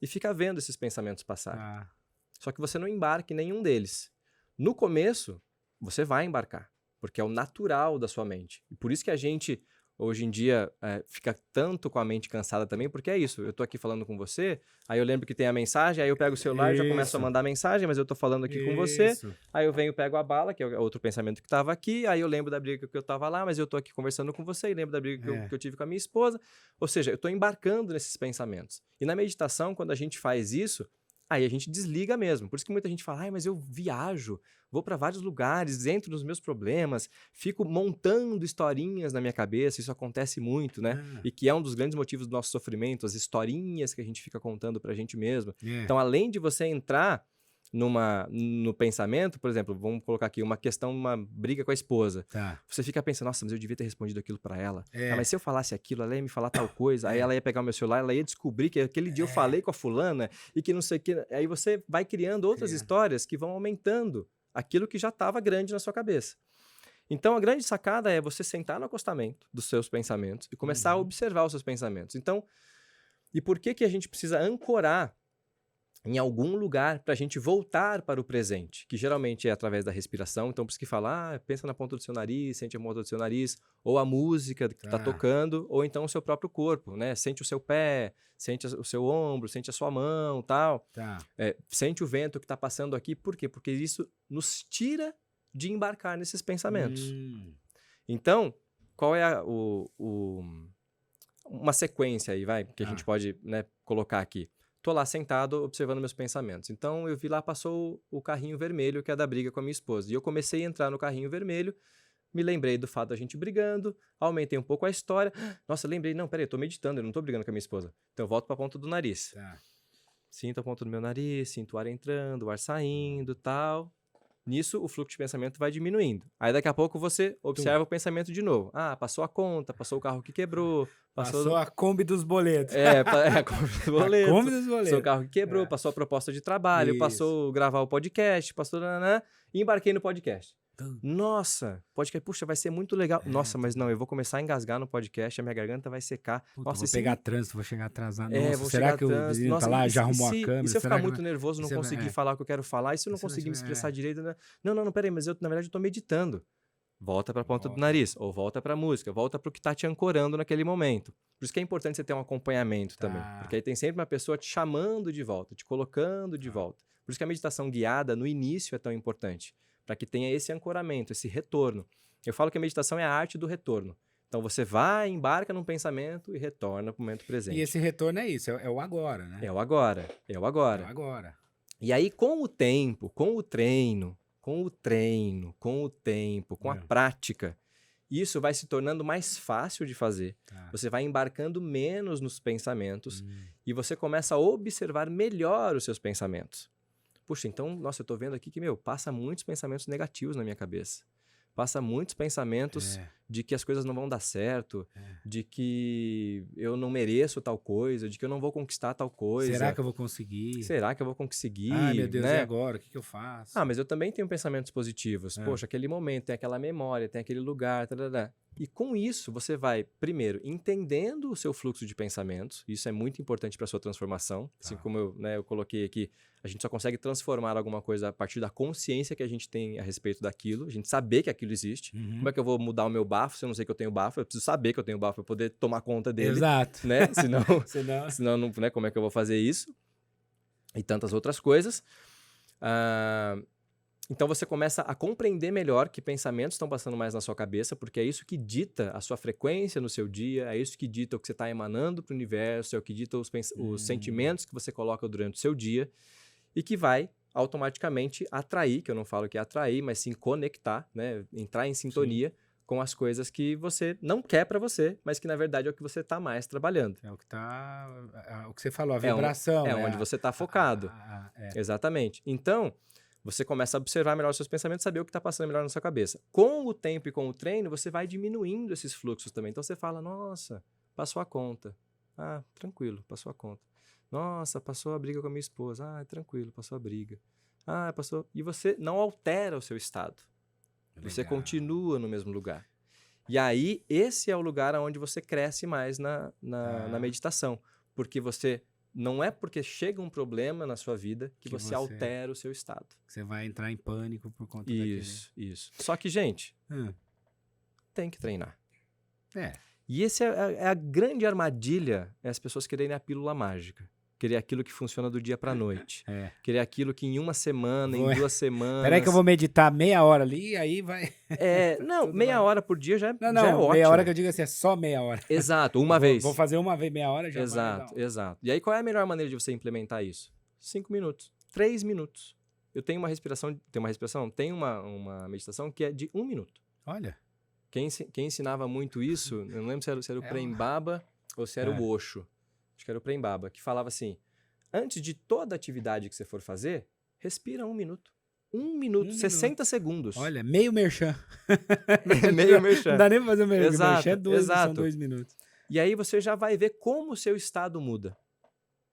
e fica vendo esses pensamentos passarem. Tá. Só que você não embarca em nenhum deles. No começo, você vai embarcar, porque é o natural da sua mente. E por isso que a gente, hoje em dia, fica tanto com a mente cansada também, porque é isso. Eu tô aqui falando com você, aí eu lembro que tem a mensagem, aí eu pego o celular e já começo a Isso. mandar mensagem, mas eu tô falando aqui com você. Isso. Aí eu venho, pego a bala, que é outro pensamento que estava aqui, aí eu lembro da briga que eu estava lá, mas eu tô aqui conversando com você e lembro da briga que eu tive com a minha esposa. Ou seja, eu tô embarcando nesses pensamentos. E na meditação, quando a gente faz isso, aí a gente desliga mesmo. Por isso que muita gente fala, mas eu viajo, vou para vários lugares, entro nos meus problemas, fico montando historinhas na minha cabeça, isso acontece muito, né? Ah. E que é um dos grandes motivos do nosso sofrimento, as historinhas que a gente fica contando pra gente mesmo. É. Então, além de você entrar no pensamento, por exemplo, vamos colocar aqui uma questão, uma briga com a esposa. Tá. Você fica pensando, nossa, mas eu devia ter respondido aquilo pra ela. É. Mas se eu falasse aquilo, ela ia me falar tal coisa, aí ela ia pegar o meu celular, ela ia descobrir que aquele dia eu falei com a fulana e que não sei o que. Aí você vai criando outras histórias que vão aumentando aquilo que já estava grande na sua cabeça. Então, a grande sacada é você sentar no acostamento dos seus pensamentos e começar a observar os seus pensamentos. Então, e por que a gente precisa ancorar em algum lugar para a gente voltar para o presente, que geralmente é através da respiração. Então, por isso que fala, pensa na ponta do seu nariz, sente a ponta do seu nariz, ou a música que está tocando, ou então o seu próprio corpo, né? Sente o seu pé, sente o seu ombro, sente a sua mão, tal. Tá. Sente o vento que está passando aqui. Por quê? Porque isso nos tira de embarcar nesses pensamentos. Então, qual é uma sequência aí, que a gente pode, né, colocar aqui? Tô lá sentado observando meus pensamentos. Então, eu vi lá, passou o carrinho vermelho, que é da briga com a minha esposa. E eu comecei a entrar no carrinho vermelho, me lembrei do fato da gente brigando, aumentei um pouco a história. Nossa, lembrei, não, peraí, eu tô meditando, eu não tô brigando com a minha esposa. Então, eu volto pra ponta do nariz. Tá. Sinto a ponta do meu nariz, sinto o ar entrando, o ar saindo, tal. Nisso, o fluxo de pensamento vai diminuindo. Aí, daqui a pouco, você observa o pensamento de novo. Ah, passou a conta, passou o carro que quebrou. Passou a Kombi dos boletos. A Kombi dos boletos. A Kombi dos boletos. Passou o carro que quebrou, passou a proposta de trabalho, passou gravar o podcast, passou... e embarquei no podcast. Nossa, podcast, puxa, vai ser muito legal. Nossa, mas não, eu vou começar a engasgar no podcast, a minha garganta vai secar. Puta, Nossa, vou pegar trânsito, vou chegar atrasado. Vou será chegar que o vizinho tá lá, já arrumou a câmera? E se eu Será ficar que muito nervoso, não conseguir falar o que eu quero falar, e se eu não conseguir me expressar direito? Né? Não, peraí, mas eu, na verdade, eu tô meditando. Volta pra ponta do nariz, ou volta pra música, volta pro que tá te ancorando naquele momento. Por isso que é importante você ter um acompanhamento também. Porque aí tem sempre uma pessoa te chamando de volta, te colocando de volta. Por isso que a meditação guiada, no início, é tão importante. Para que tenha esse ancoramento, esse retorno. Eu falo que a meditação é a arte do retorno. Então você vai, embarca num pensamento e retorna pro momento presente. E esse retorno é isso, é o agora, né? É o agora, é o agora. É o agora. E aí, com o tempo, com o treino, com o tempo, com a prática, isso vai se tornando mais fácil de fazer. Você vai embarcando menos nos pensamentos e você começa a observar melhor os seus pensamentos. Puxa, então, nossa, eu tô vendo aqui que, passa muitos pensamentos negativos na minha cabeça. Passa muitos pensamentos de que as coisas não vão dar certo, de que eu não mereço tal coisa, de que eu não vou conquistar tal coisa. Será que eu vou conseguir? Será que eu vou conseguir? Ai, meu Deus, né? E agora? O que eu faço? Ah, mas eu também tenho pensamentos positivos. Poxa, aquele momento, tem aquela memória, tem aquele lugar, tarará. E com isso, você vai, primeiro, entendendo o seu fluxo de pensamentos. Isso é muito importante para a sua transformação. Assim como eu coloquei aqui, a gente só consegue transformar alguma coisa a partir da consciência que a gente tem a respeito daquilo. A gente saber que aquilo existe. Como é que eu vou mudar o meu bafo se eu não sei que eu tenho bafo? Eu preciso saber que eu tenho bafo para poder tomar conta dele. Exato. Né? Senão não, né? Como é que eu vou fazer isso? E tantas outras coisas. Então você começa a compreender melhor que pensamentos estão passando mais na sua cabeça, porque é isso que dita a sua frequência no seu dia, é isso que dita o que você está emanando para o universo, é o que dita os sentimentos que você coloca durante o seu dia e que vai automaticamente atrair, que eu não falo que é atrair, mas sim conectar, né? Entrar em sintonia com as coisas que você não quer para você, mas que na verdade é o que você está mais trabalhando. É o que o que você falou, a vibração. Onde você está focado. Exatamente. Então, Você começa a observar melhor os seus pensamentos, saber o que está passando melhor na sua cabeça. Com o tempo e com o treino, você vai diminuindo esses fluxos também. Então você fala, nossa, passou a conta. Ah, tranquilo, passou a conta. Nossa, passou a briga com a minha esposa. Ah, tranquilo, passou a briga. Ah, passou... E você não altera o seu estado. Você Legal. continua no mesmo lugar. E aí, esse é o lugar onde você cresce mais na meditação. Porque você... Não é porque chega um problema na sua vida que você altera o seu estado. Você vai entrar em pânico por conta Isso. Só que, gente, tem que treinar. E esse é a grande armadilha, é as pessoas quererem a pílula mágica. Querer aquilo que funciona do dia pra noite. Querer aquilo que em uma semana, em 2 semanas... Peraí que eu vou meditar meia hora ali, aí vai... Não, meia hora por dia já é Não, ótimo. meia hora que eu digo assim, é só meia hora. Exato, uma vez. Vou fazer uma vez meia hora, já Exato. E aí, qual é a melhor maneira de você implementar isso? 5 minutos, 3 minutos. Eu tenho uma respiração, tem uma meditação que é de 1 minuto. Olha. Quem ensinava muito isso, eu não lembro se era o Prem Baba ou se era o Osho. Acho que era o Prem Baba, que falava assim, antes de toda atividade que você for fazer, respira 1 minuto. 1 minuto, 60 segundos. Olha, meio merchan. Meio merchan. Não dá nem pra fazer meio Exato, merchan, são 2 minutos. E aí você já vai ver como o seu estado muda.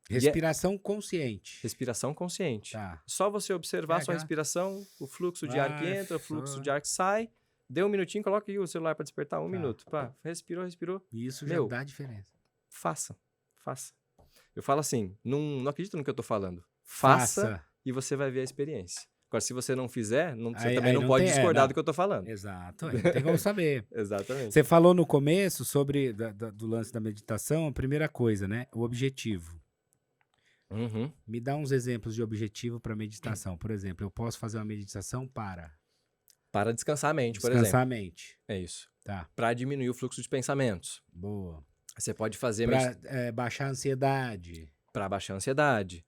Respiração consciente. Respiração consciente. Tá. Só você observar a sua respiração, o fluxo de ar que entra, o fluxo de ar que sai. Deu 1 minutinho, coloca aí o celular para despertar 1 minuto. Pá, respirou. Isso já dá diferença. Faça. Eu falo assim, não acredito no que eu tô falando. Faça e você vai ver a experiência. Agora, se você não fizer, você também não pode discordar do que eu tô falando. Exato, não tem como saber. Exatamente. Você falou no começo sobre do lance da meditação, a primeira coisa, né? O objetivo. Me dá uns exemplos de objetivo para meditação. Por exemplo, eu posso fazer uma meditação para descansar a mente, por exemplo. Descansar a mente. É isso. Tá. Para diminuir o fluxo de pensamentos. Boa. Você pode fazer... Para baixar a ansiedade. Para baixar a ansiedade.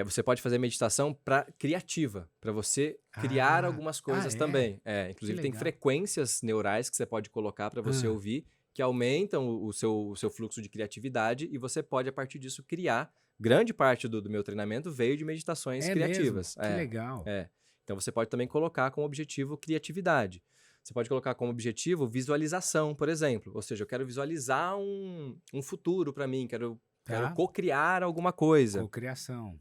Você pode fazer meditação criativa, para você criar algumas coisas também. Inclusive, tem frequências neurais que você pode colocar para você ouvir, que aumentam o seu fluxo de criatividade, e você pode, a partir disso, criar. Grande parte do meu treinamento veio de meditações criativas. Mesmo? Que legal. Então, você pode também colocar como objetivo criatividade. Você pode colocar como objetivo visualização, por exemplo. Ou seja, eu quero visualizar um futuro para mim, quero co-criar alguma coisa. Cocriação.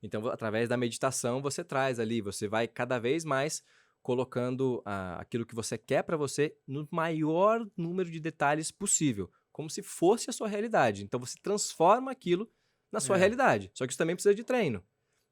Então, através da meditação, você traz ali, você vai cada vez mais colocando aquilo que você quer para você no maior número de detalhes possível, como se fosse a sua realidade. Então, você transforma aquilo na sua realidade. Só que isso também precisa de treino,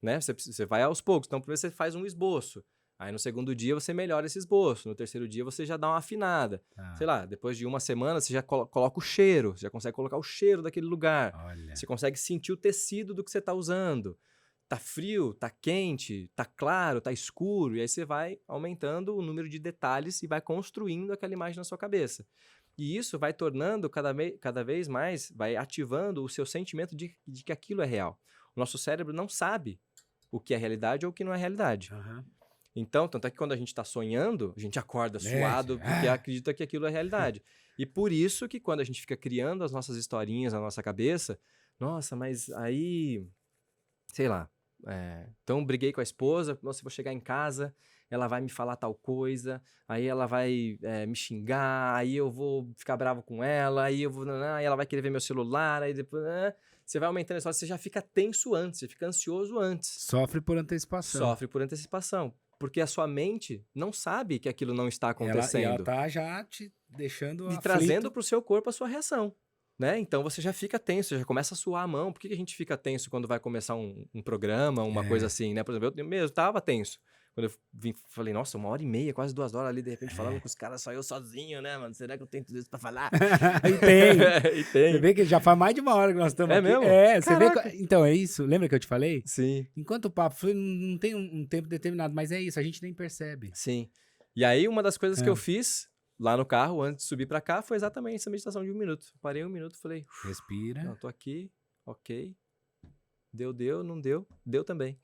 né? Você vai aos poucos. Então, primeiro você faz um esboço. Aí no segundo dia você melhora esse esboço. No terceiro dia você já dá uma afinada. Sei lá, depois de 1 semana você já coloca o cheiro. Você já consegue colocar o cheiro daquele lugar. Olha. Você consegue sentir o tecido do que você está usando. Tá frio, tá quente, tá claro, tá escuro. E aí você vai aumentando o número de detalhes e vai construindo aquela imagem na sua cabeça. E isso vai tornando cada vez mais, vai ativando o seu sentimento de que aquilo é real. O nosso cérebro não sabe o que é realidade ou o que não é realidade. Então, tanto é que quando a gente está sonhando, a gente acorda suado porque acredita que aquilo é realidade. E por isso que quando a gente fica criando as nossas historinhas na nossa cabeça, nossa, mas aí, sei lá, então briguei com a esposa, nossa, eu vou chegar em casa, ela vai me falar tal coisa, aí ela vai me xingar, aí eu vou ficar bravo com ela, aí aí ela vai querer ver meu celular, aí depois... Você vai aumentando a história, você já fica tenso antes, você fica ansioso antes. Sofre por antecipação. Porque a sua mente não sabe que aquilo não está acontecendo. Ela tá já te deixando e trazendo para o seu corpo a sua reação. Né? Então você já fica tenso, já começa a suar a mão. Por que a gente fica tenso quando vai começar um programa, uma coisa assim, né? Por exemplo, eu mesmo estava tenso. Quando eu falei, nossa, 1h30, quase 2 horas ali, de repente, falando com os caras, só eu sozinho, né, mano? Será que eu tenho tudo isso pra falar? E tem. Você vê que já faz mais de 1 hora que nós estamos aqui. Mesmo? Você vê que... Então, é isso. Lembra que eu te falei? Sim. Enquanto o papo flui, não tem um tempo determinado, mas é isso, a gente nem percebe. Sim. E aí, uma das coisas que eu fiz lá no carro, antes de subir pra cá, foi exatamente essa meditação de 1 minuto. Parei 1 minuto, falei... Respira. Não, tô aqui, ok. Deu, não deu. Deu também.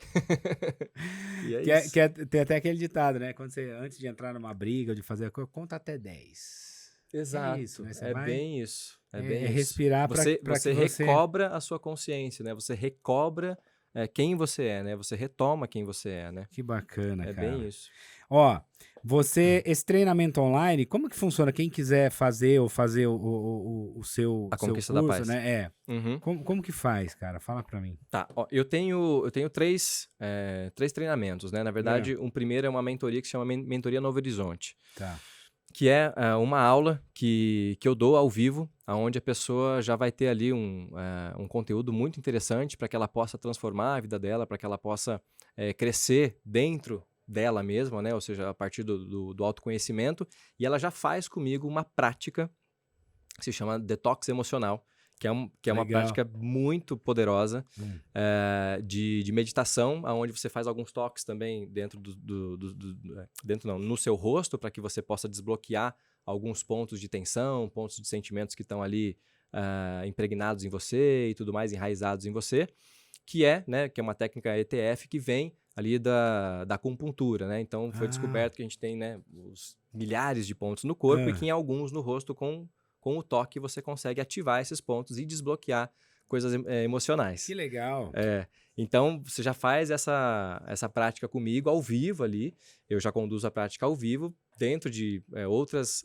E é isso. Tem até aquele ditado, né? Quando você, antes de entrar numa briga, ou de fazer a coisa, conta até 10. Exato. É isso, né? Bem isso. É bem isso. Respirar para você recobra a sua consciência, né? Você recobra quem você é, né? Você retoma quem você é, né? Que bacana, É cara. bem isso. Ó, esse treinamento online, como que funciona? Quem quiser fazer ou fazer o seu A Conquista curso, da Paz. né? Uhum. Como que faz, cara? Fala pra mim. Tá, ó, eu tenho três treinamentos, né? Na verdade, um primeiro é uma mentoria que se chama Mentoria Novo Horizonte. Tá. Que é uma aula que eu dou ao vivo, onde a pessoa já vai ter ali um conteúdo muito interessante para que ela possa transformar a vida dela, para que ela possa crescer dentro dela mesma, né? Ou seja, a partir do autoconhecimento. E ela já faz comigo uma prática que se chama detox emocional, que é uma Legal. prática muito poderosa de meditação, onde você faz alguns toques também no seu rosto, para que você possa desbloquear alguns pontos de tensão, pontos de sentimentos que estão ali impregnados em você e tudo mais, enraizados em você, que é uma técnica ETF que vem ali da acupuntura, né? Então foi descoberto que a gente tem, né, os milhares de pontos no corpo e que em alguns no rosto com o toque você consegue ativar esses pontos e desbloquear coisas emocionais. Que legal. Então, você já faz essa prática comigo ao vivo ali. Eu já conduzo a prática ao vivo dentro de outras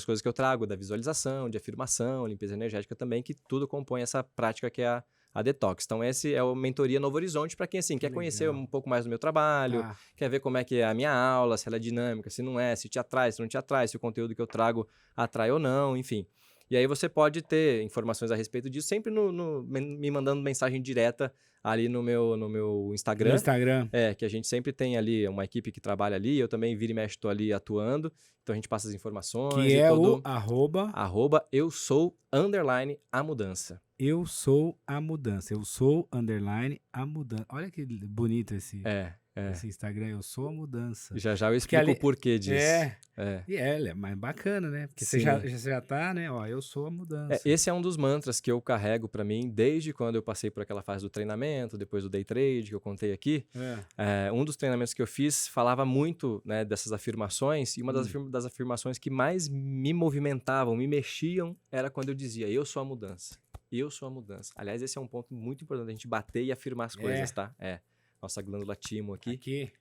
coisas que eu trago, da visualização, de afirmação, limpeza energética também, que tudo compõe essa prática que é a detox. Então, esse é o Mentoria Novo Horizonte para quem quer conhecer um pouco mais do meu trabalho, quer ver como é que é a minha aula, se ela é dinâmica, se não é, se te atrai, se não te atrai, se o conteúdo que eu trago atrai ou não, enfim. E aí você pode ter informações a respeito disso, sempre me mandando mensagem direta ali no meu Instagram. No Instagram. Que a gente sempre tem ali uma equipe que trabalha ali, eu também vira e mexe, estou ali atuando, então a gente passa as informações. Que é o arroba eu sou _a mudança. Eu sou a mudança. Eu sou _ a mudança. Olha que bonito esse Instagram. Eu sou a mudança. Já eu explico o porquê disso. E é mais bacana, né? Porque você já tá, né? Ó, eu sou a mudança. Esse é um dos mantras que eu carrego pra mim desde quando eu passei por aquela fase do treinamento, depois do day trade que eu contei aqui. Um dos treinamentos que eu fiz falava muito, né, dessas afirmações, e uma das afirmações que mais me movimentavam, me mexiam, era quando eu dizia, eu sou a mudança. Eu sou a mudança. Aliás, esse é um ponto muito importante, a gente bater e afirmar as coisas, tá? Nossa glândula timo aqui.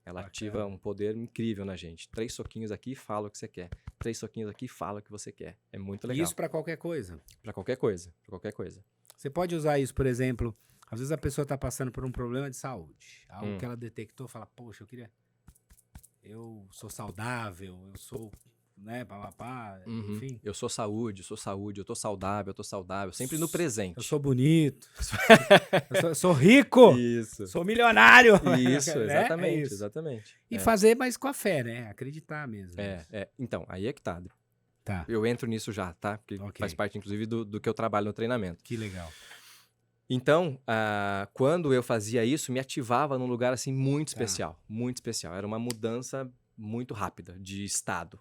Ela ativa um poder incrível na gente. 3 soquinhos aqui e fala o que você quer. 3 soquinhos aqui e fala o que você quer. É muito legal. Isso pra qualquer coisa? Pra qualquer coisa. Pra qualquer coisa. Você pode usar isso, por exemplo, às vezes a pessoa tá passando por um problema de saúde. Algo que ela detectou, fala, poxa, eu sou saudável, eu sou, né, papapá, enfim. Eu sou saúde, eu tô saudável, sempre no presente. Eu sou bonito, eu sou rico, isso. Sou milionário. Isso, exatamente, exatamente. E fazer, mas com a fé, né? Acreditar mesmo. Então, aí é que tá. Tá. Eu entro nisso já, tá? Porque faz parte, inclusive, do que eu trabalho no treinamento. Que legal. Então, quando eu fazia isso, me ativava num lugar, assim, muito especial. Muito especial. Era uma mudança muito rápida de estado.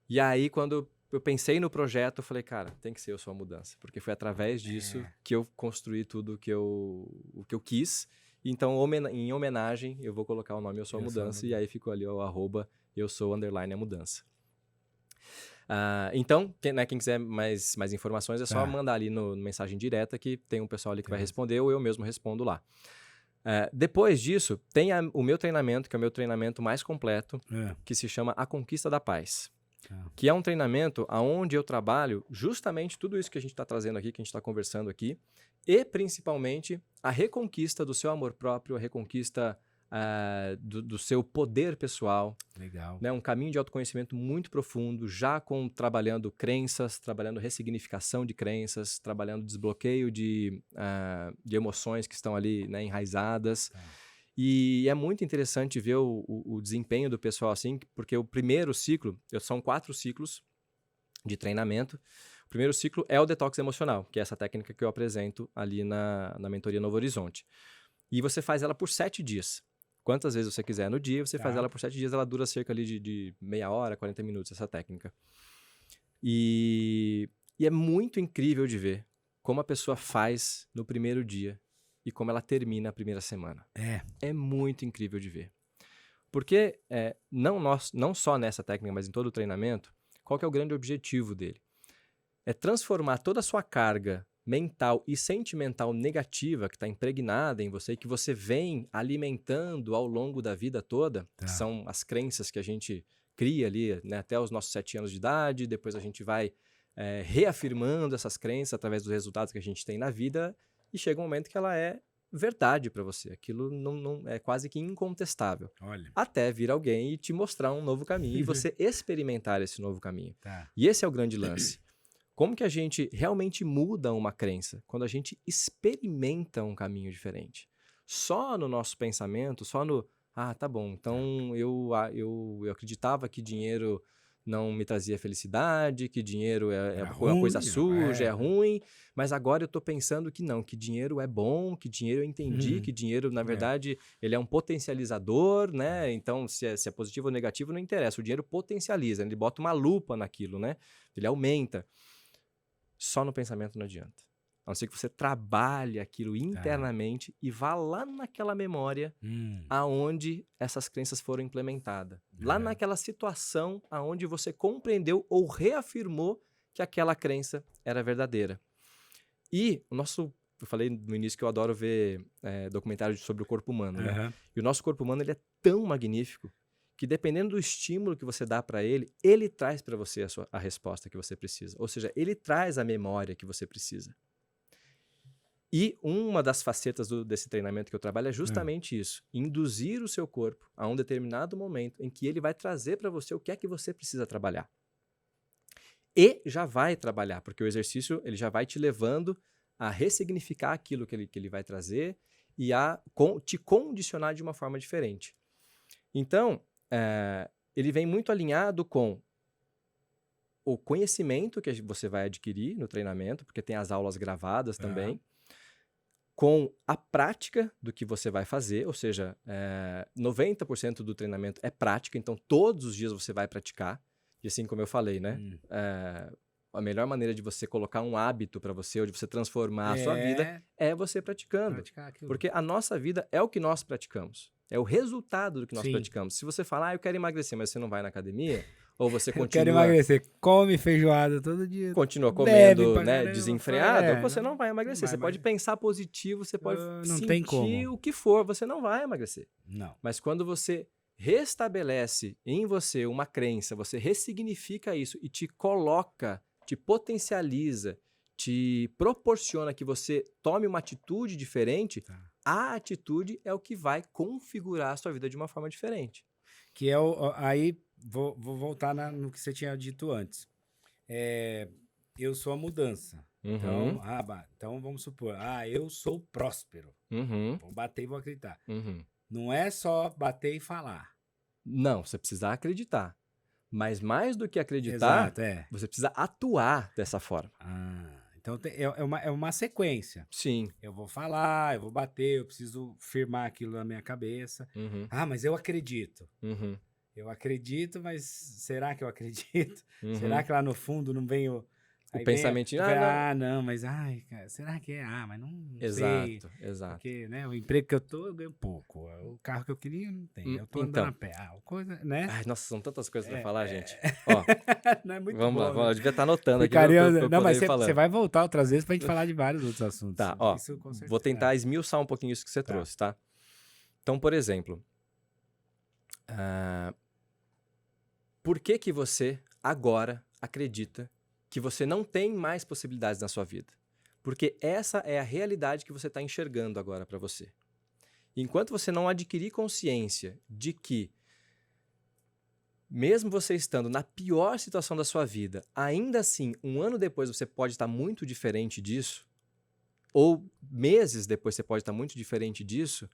E aí, quando eu pensei no projeto, eu falei, cara, tem que ser eu sou a mudança. Porque foi através disso que eu construí tudo o que eu quis. Então, em homenagem, eu vou colocar o nome Eu Sou a Mudança. E aí ficou ali o arroba eu sou _ a mudança. Então, quem quiser mais informações, é só mandar ali no mensagem direta que tem um pessoal ali que vai responder ou eu mesmo respondo lá. Depois disso, tem o meu treinamento, que é o meu treinamento mais completo, que se chama A Conquista da Paz. Que é um treinamento onde eu trabalho justamente tudo isso que a gente está trazendo aqui, que a gente está conversando aqui, e principalmente a reconquista do seu amor próprio, a reconquista do seu poder pessoal. Legal. Né? Um caminho de autoconhecimento muito profundo, já trabalhando crenças, trabalhando ressignificação de crenças, trabalhando desbloqueio de emoções que estão ali, né, enraizadas. E é muito interessante ver o desempenho do pessoal assim, porque o primeiro ciclo, são 4 ciclos de treinamento. O primeiro ciclo é o detox emocional, que é essa técnica que eu apresento ali na Mentoria Novo Horizonte. E você faz ela por 7 dias. Quantas vezes você quiser no dia, você faz ela por 7 dias, ela dura cerca ali de meia hora, 40 minutos, essa técnica. E é muito incrível de ver como a pessoa faz no primeiro dia e como ela termina a primeira semana. É muito incrível de ver. Porque não só nessa técnica, mas em todo o treinamento, qual que é o grande objetivo dele? É transformar toda a sua carga mental e sentimental negativa que está impregnada em você, que você vem alimentando ao longo da vida toda, que são as crenças que a gente cria ali, né, até os nossos 7 anos de idade, depois a gente vai reafirmando essas crenças através dos resultados que a gente tem na vida, e chega um momento que ela é verdade para você. Aquilo não é quase que incontestável. Olha. Até vir alguém e te mostrar um novo caminho e você experimentar esse novo caminho. E esse é o grande lance. Como que a gente realmente muda uma crença? Quando a gente experimenta um caminho diferente. Só no nosso pensamento, só no... tá bom, então eu acreditava que dinheiro não me trazia felicidade, que dinheiro é uma coisa suja, é ruim, mas agora eu tô pensando que não, que dinheiro é bom, que dinheiro eu entendi, que dinheiro, na verdade, ele é um potencializador, né? Então, se é positivo ou negativo, não interessa, o dinheiro potencializa, ele bota uma lupa naquilo, né? Ele aumenta. Só no pensamento não adianta. A não ser que você trabalhe aquilo internamente e vá lá naquela memória aonde essas crenças foram implementadas. Lá naquela situação aonde você compreendeu ou reafirmou que aquela crença era verdadeira. E eu falei no início que eu adoro ver documentários sobre o corpo humano, né? E o nosso corpo humano, ele é tão magnífico que dependendo do estímulo que você dá para ele, ele traz para você a resposta que você precisa. Ou seja, ele traz a memória que você precisa. E uma das facetas desse treinamento que eu trabalho é justamente isso. Induzir o seu corpo a um determinado momento em que ele vai trazer para você o que é que você precisa trabalhar. E já vai trabalhar, porque o exercício ele já vai te levando a ressignificar aquilo que ele vai trazer e a te condicionar de uma forma diferente. Então, ele vem muito alinhado com o conhecimento que você vai adquirir no treinamento, porque tem as aulas gravadas também, com a prática do que você vai fazer, ou seja, 90% do treinamento é prática, então todos os dias você vai praticar, e assim como eu falei, né? A melhor maneira de você colocar um hábito para você, ou de você transformar a sua vida, é você praticando. Porque a nossa vida é o que nós praticamos. É o resultado do que nós praticamos. Se você falar, eu quero emagrecer, mas você não vai na academia, ou você continua... Eu quero emagrecer, come feijoada todo dia. Continua comendo, né, desenfreado, você não vai emagrecer. Você pode pensar positivo, você pode sentir o que for, você não vai emagrecer. Não. Mas quando você restabelece em você uma crença, você ressignifica isso e te coloca, te potencializa, te proporciona que você tome uma atitude diferente, a atitude é o que vai configurar a sua vida de uma forma diferente. Que é aí, vou voltar no que você tinha dito antes. Eu sou a mudança. Então, então, vamos supor, eu sou próspero. Vou bater e vou acreditar. Não é só bater e falar. Não, você precisa acreditar. Mas mais do que acreditar, você precisa atuar dessa forma. Então é uma sequência. Sim. Eu vou falar, eu vou bater, eu preciso firmar aquilo na minha cabeça. Mas eu acredito. Eu acredito, mas será que eu acredito? Será que lá no fundo não vem o pensamentinho? Não, mas cara, será que é? Mas não sei. Exato. Porque, né, o emprego que eu tô, eu ganho pouco. O carro que eu queria, não tem. Eu tô andando a pé. Coisa, né? Nossa, são tantas coisas pra falar, gente. Ó, não é muito vamos bom, lá, né? eu devia estar anotando aqui. Não, mas você vai voltar outras vezes pra gente falar de vários outros assuntos. Tá, ó, vou tentar esmiuçar um pouquinho isso que você trouxe, tá? Então, por exemplo, por que você agora acredita que você não tem mais possibilidades na sua vida? Porque essa é a realidade que você está enxergando agora para você. Enquanto você não adquirir consciência de que, mesmo você estando na pior situação da sua vida, ainda assim, um ano depois você pode estar muito diferente disso, ou meses depois você pode estar muito diferente disso,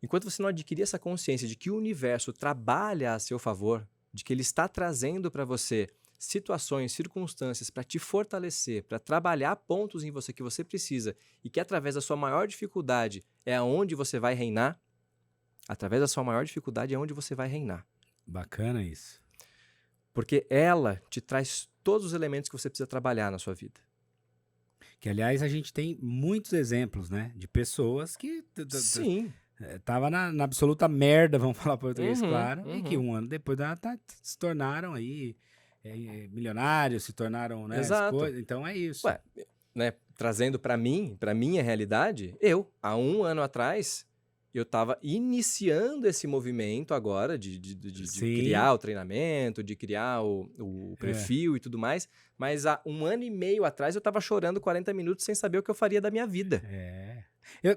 enquanto você não adquirir essa consciência de que o universo trabalha a seu favor, de que ele está trazendo para você situações, circunstâncias para te fortalecer, para trabalhar pontos em você que você precisa e que através da sua maior dificuldade é onde você vai reinar, através da sua maior dificuldade é onde você vai reinar. Bacana isso. Porque ela te traz todos os elementos que você precisa trabalhar na sua vida. Que, aliás, a gente tem muitos exemplos, né? De pessoas que... Sim. Tava na absoluta merda, vamos falar português, claro, e que um ano depois se tornaram aí milionários, se tornaram, né? Exato. Então é isso. Ué, né? trazendo para minha realidade, há 1 ano atrás, eu estava iniciando esse movimento agora de Sim. criar o treinamento, de criar o perfil e tudo mais, mas há 1 ano e meio atrás eu estava chorando 40 minutos sem saber o que eu faria da minha vida.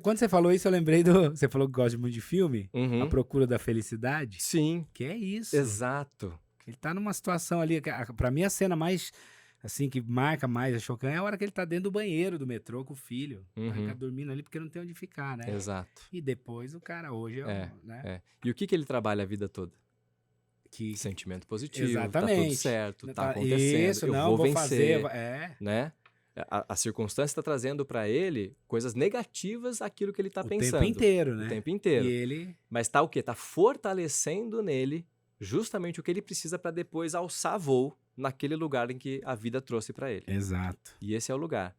Quando você falou isso, eu lembrei do... Você falou que gosta muito de filme, A Uhum. Procura da Felicidade. Sim, Que é isso. exato. Ele tá numa situação ali, pra mim a cena mais, assim, que marca mais, é chocante, é a hora que ele tá dentro do banheiro do metrô com o filho. Ele Uhum. fica dormindo ali porque não tem onde ficar, né? Exato. E depois o cara hoje né? E o que ele trabalha a vida toda? Que, Sentimento positivo, tá tudo exatamente. certo, tá acontecendo, Isso, eu não, vou vou vencer, fazer. né? A circunstância está trazendo para ele coisas negativas àquilo que ele tá O pensando. tempo inteiro, né? O tempo inteiro. E ele... Mas tá o quê? Tá fortalecendo nele justamente o que ele precisa para depois alçar voo naquele lugar em que a vida trouxe para ele. Exato. E esse é o lugar.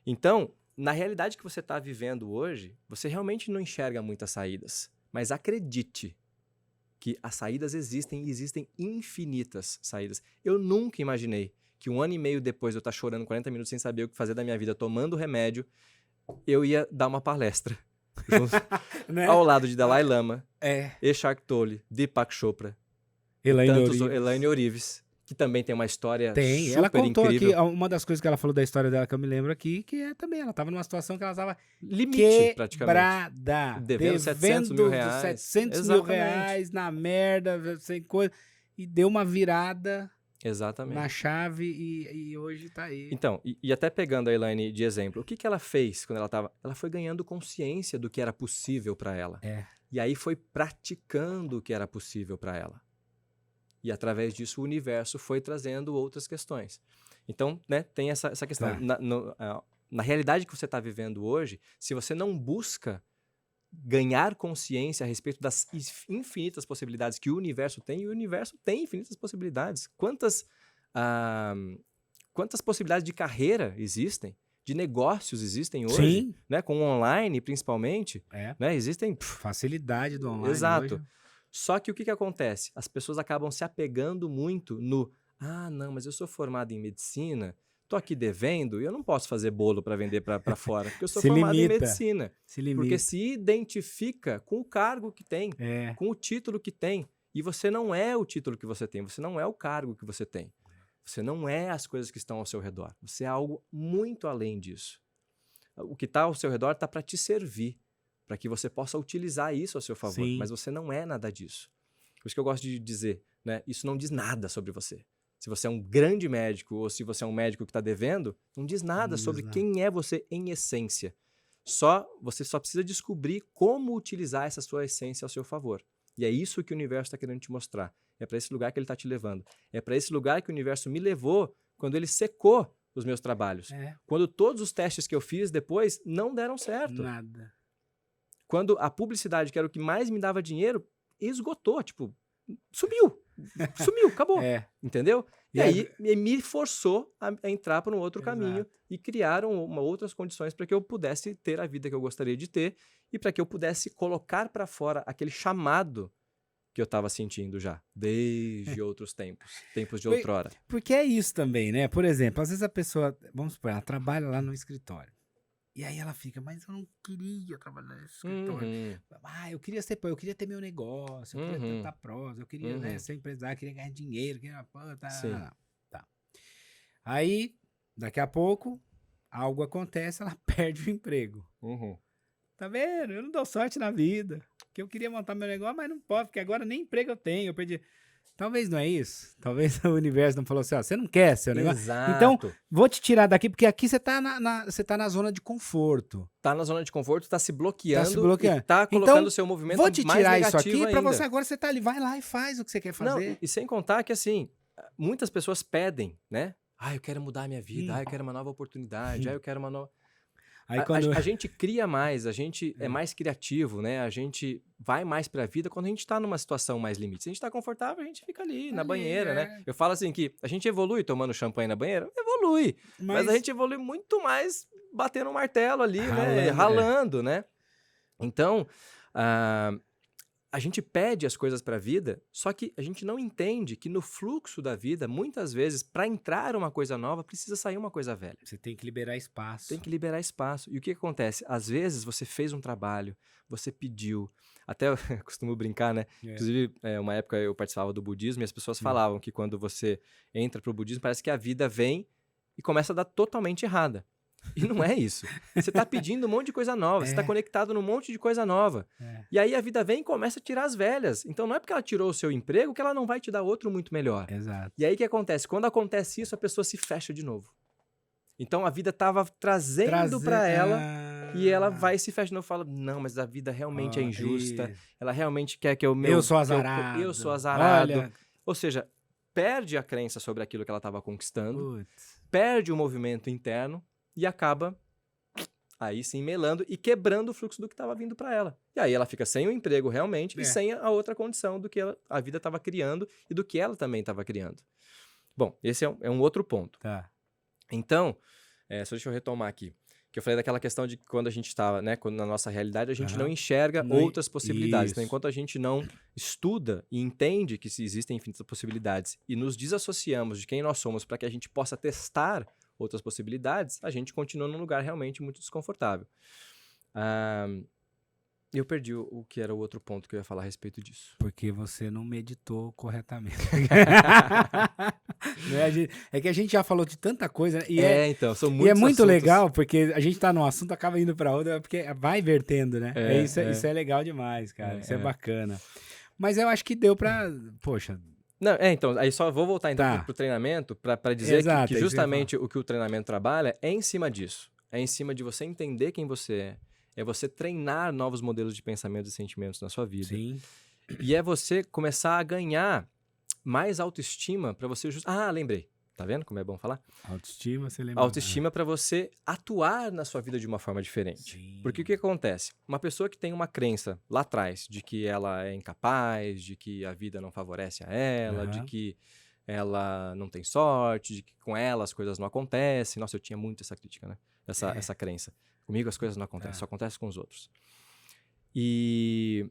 Então, na realidade que você está vivendo hoje, você realmente não enxerga muitas saídas. Mas acredite que as saídas existem e existem infinitas saídas. Eu nunca imaginei que 1 ano e meio depois de eu estar chorando 40 minutos sem saber o que fazer da minha vida, tomando remédio, eu ia dar uma palestra Né? ao lado de Dalai Lama, É. Eckhart Tolle, Deepak Chopra, Elaine Elaine Orives, que também tem uma história Tem. super Ela contou incrível. aqui, uma das coisas que ela falou da história dela que eu me lembro aqui, que é também, ela tava numa situação que ela tava Limite, praticamente. quebrada. Devendo 700 mil reais. 700 mil reais na merda, sem coisa. E deu uma virada Exatamente. na chave e hoje tá aí. Então, e até pegando a Elaine de exemplo, o que ela fez quando ela estava? Ela foi ganhando consciência do que era possível para ela. E aí foi praticando o que era possível para ela. E através disso o universo foi trazendo outras questões. Então, né, tem essa questão. Tá. Na realidade que você está vivendo hoje, se você não busca ganhar consciência a respeito das infinitas possibilidades que o universo tem, e o universo tem infinitas possibilidades. Quantas possibilidades de carreira existem? De negócios existem hoje? Sim. Né, com o online, principalmente. Né, existem... Facilidade do online. Exato. Hoje. Só que o que acontece? As pessoas acabam se apegando muito no... Ah, não, mas eu sou formado em medicina, tô aqui devendo e eu não posso fazer bolo para vender para fora, porque eu sou formado em medicina. Porque se identifica com o cargo que tem, com o título que tem. E você não é o título que você tem, você não é o cargo que você tem. Você não é as coisas que estão ao seu redor. Você é algo muito além disso. O que está ao seu redor está para te servir, para que você possa utilizar isso a seu favor. Sim. Mas você não é nada disso. Por isso que eu gosto de dizer, né? Isso não diz nada sobre você. Se você é um grande médico ou se você é um médico que está devendo, não diz nada sobre quem é você em essência. Você só precisa descobrir como utilizar essa sua essência ao seu favor. E é isso que o universo está querendo te mostrar. É para esse lugar que ele está te levando. É para esse lugar que o universo me levou quando ele secou os meus trabalhos. Quando todos os testes que eu fiz depois não deram certo. Nada. Quando a publicidade, que era o que mais me dava dinheiro, esgotou, tipo, sumiu, acabou, entendeu? E aí me forçou a entrar para um outro caminho e criaram outras condições para que eu pudesse ter a vida que eu gostaria de ter e para que eu pudesse colocar para fora aquele chamado que eu estava sentindo já, desde outros tempos de outrora. Porque é isso também, né? Por exemplo, às vezes a pessoa, vamos supor, ela trabalha lá no escritório. E aí ela fica, mas eu não queria trabalhar nesse escritório. Eu queria ter meu negócio, eu queria tentar prosa, eu queria né, ser empresário, eu queria ganhar dinheiro, tá. Aí, daqui a pouco, algo acontece, ela perde o emprego. Tá vendo? Eu não dou sorte na vida. Que eu queria montar meu negócio, mas não posso, porque agora nem emprego eu tenho, eu perdi... Talvez não é isso. Talvez o universo não falou assim, ó, você não quer seu negócio. Exato. Então, vou te tirar daqui, porque aqui você tá na zona de conforto. Tá na zona de conforto, tá se bloqueando. E Então, tá colocando o seu movimento mais negativo vou te tirar isso aqui ainda. Pra você agora, você tá ali, vai lá e faz o que você quer fazer. Não, e sem contar que, assim, muitas pessoas pedem, né? Eu quero mudar a minha vida, eu quero uma nova oportunidade, eu quero uma nova... Aí A gente cria mais, a gente é mais criativo, né? A gente vai mais pra vida quando a gente tá numa situação mais limite. Se a gente tá confortável, a gente fica ali, na banheira, né? Eu falo assim que a gente evolui tomando champanhe na banheira? Evolui. Mas a gente evolui muito mais batendo um martelo ali, né? Ralando, né? Então, a gente pede as coisas para a vida, só que a gente não entende que no fluxo da vida, muitas vezes, para entrar uma coisa nova, precisa sair uma coisa velha. Você tem que liberar espaço. Tem que liberar espaço. E o que acontece? Às vezes você fez um trabalho, você pediu. Até eu costumo brincar, né? Inclusive, uma época eu participava do budismo e as pessoas falavam que quando você entra pro budismo, parece que a vida vem e começa a dar totalmente errada. E não é isso. Você tá pedindo um monte de coisa nova, você tá conectado num monte de coisa nova. E aí a vida vem e começa a tirar as velhas. Então não é porque ela tirou o seu emprego que ela não vai te dar outro muito melhor. Exato. E aí o que acontece? Quando acontece isso, a pessoa se fecha de novo. Então a vida tava trazendo para ela e ela vai e se fecha de novo e fala, não, mas a vida realmente é injusta. Ela realmente quer que eu sou azarado. Eu sou azarado. Olha. Ou seja, perde a crença sobre aquilo que ela estava conquistando, Putz. perde o movimento interno e acaba aí sim melando e quebrando o fluxo do que estava vindo para ela. E aí ela fica sem o emprego realmente e sem a outra condição do que a vida estava criando e do que ela também estava criando. Bom, esse é um outro ponto. Tá. Então, só deixa eu retomar aqui, que eu falei daquela questão de quando a gente estava, né, quando na nossa realidade a gente não enxerga outras possibilidades. Então, enquanto a gente não estuda e entende que existem infinitas possibilidades e nos desassociamos de quem nós somos para que a gente possa testar outras possibilidades, a gente continua num lugar realmente muito desconfortável. Eu perdi o que era o outro ponto que eu ia falar a respeito disso. Porque você não meditou corretamente. É que a gente já falou de tanta coisa. Então, são muitos E é muito assuntos. Legal, porque a gente tá num assunto, acaba indo pra outro, porque vai vertendo, né? Isso é legal demais, cara. Isso é bacana. Mas eu acho que deu pra... Poxa... Não, então, aí só vou voltar então pro treinamento para dizer que justamente o que o treinamento trabalha é em cima disso. É em cima de você entender quem você é. É você treinar novos modelos de pensamentos e sentimentos na sua vida. Sim. E é você começar a ganhar mais autoestima para você... lembrei. Tá vendo como é bom falar? Autoestima, você lembra? Autoestima para você atuar na sua vida de uma forma diferente. Sim. Porque o que acontece? Uma pessoa que tem uma crença lá atrás de que ela é incapaz, de que a vida não favorece a ela, de que ela não tem sorte, de que com ela as coisas não acontecem. Nossa, eu tinha muito essa crítica, né? Essa crença. Comigo as coisas não acontecem, só acontecem com os outros. E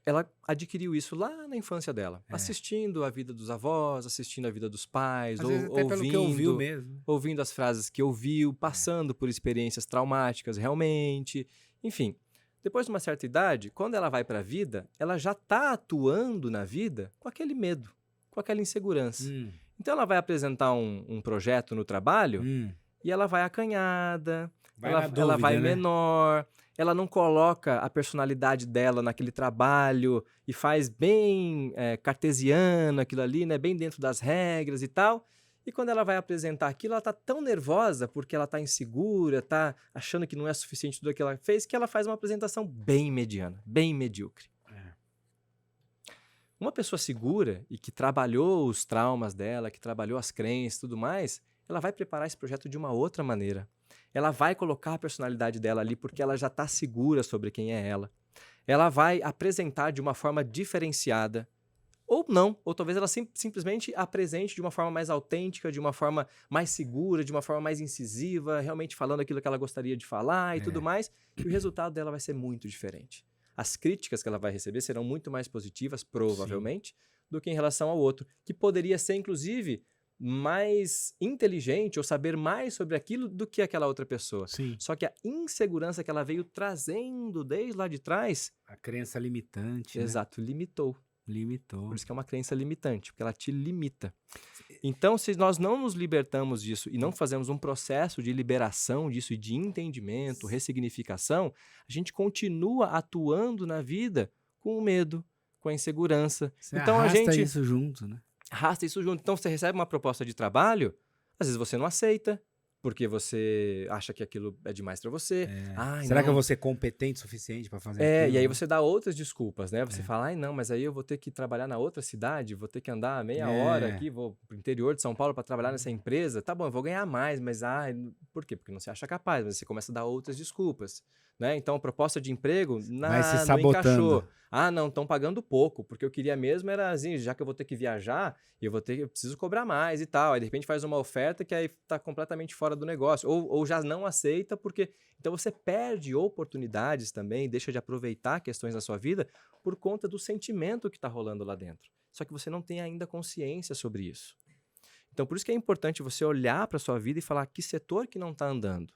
ela adquiriu isso lá na infância dela, assistindo a vida dos avós, assistindo a vida dos pais, às vezes até pelo que ouviu mesmo. Ouvindo as frases que ouviu, passando por experiências traumáticas realmente. Enfim, depois de uma certa idade, quando ela vai para a vida, ela já está atuando na vida com aquele medo, com aquela insegurança. Então ela vai apresentar um projeto no trabalho e ela vai acanhada, ela vai menor, ela não coloca a personalidade dela naquele trabalho e faz bem cartesiano aquilo ali, né, bem dentro das regras e tal. E quando ela vai apresentar aquilo, ela tá tão nervosa porque ela tá insegura, tá achando que não é suficiente tudo aquilo que ela fez, que ela faz uma apresentação bem mediana, bem medíocre. Uma pessoa segura e que trabalhou os traumas dela, que trabalhou as crenças e tudo mais, ela vai preparar esse projeto de uma outra maneira. Ela vai colocar a personalidade dela ali porque ela já está segura sobre quem é ela. Ela vai apresentar de uma forma diferenciada, ou não, ou talvez ela simplesmente apresente de uma forma mais autêntica, de uma forma mais segura, de uma forma mais incisiva, realmente falando aquilo que ela gostaria de falar e tudo mais, e o resultado dela vai ser muito diferente. As críticas que ela vai receber serão muito mais positivas, provavelmente, do que em relação ao outro, que poderia ser, inclusive, mais inteligente ou saber mais sobre aquilo do que aquela outra pessoa. Sim. Só que a insegurança que ela veio trazendo desde lá de trás... A crença limitante, exato, né? Limitou. Por isso que é uma crença limitante, porque ela te limita. Então, se nós não nos libertamos disso e não fazemos um processo de liberação disso e de entendimento, ressignificação, a gente continua atuando na vida com o medo, com a insegurança. Você então arrasta isso junto, né? Arrasta isso junto. Então, você recebe uma proposta de trabalho, às vezes você não aceita, porque você acha que aquilo é demais para você. Será que eu vou ser competente o suficiente para fazer aquilo? E aí você dá outras desculpas, né? Você fala, não, mas aí eu vou ter que trabalhar na outra cidade, vou ter que andar meia hora aqui, vou pro interior de São Paulo para trabalhar nessa empresa. Tá bom, eu vou ganhar mais, mas por quê? Porque não se acha capaz, mas você começa a dar outras desculpas. né? Então, a proposta de emprego Vai se não sabotando. encaixou. Ah, não, estão pagando pouco, porque eu queria mesmo era assim, já que eu vou ter que viajar, eu preciso cobrar mais e tal. Aí, de repente, faz uma oferta que aí está completamente fora do negócio. Ou já não aceita, porque... Então, você perde oportunidades também, deixa de aproveitar questões da sua vida por conta do sentimento que está rolando lá dentro. Só que você não tem ainda consciência sobre isso. Então, por isso que é importante você olhar para a sua vida e falar que setor que não está andando,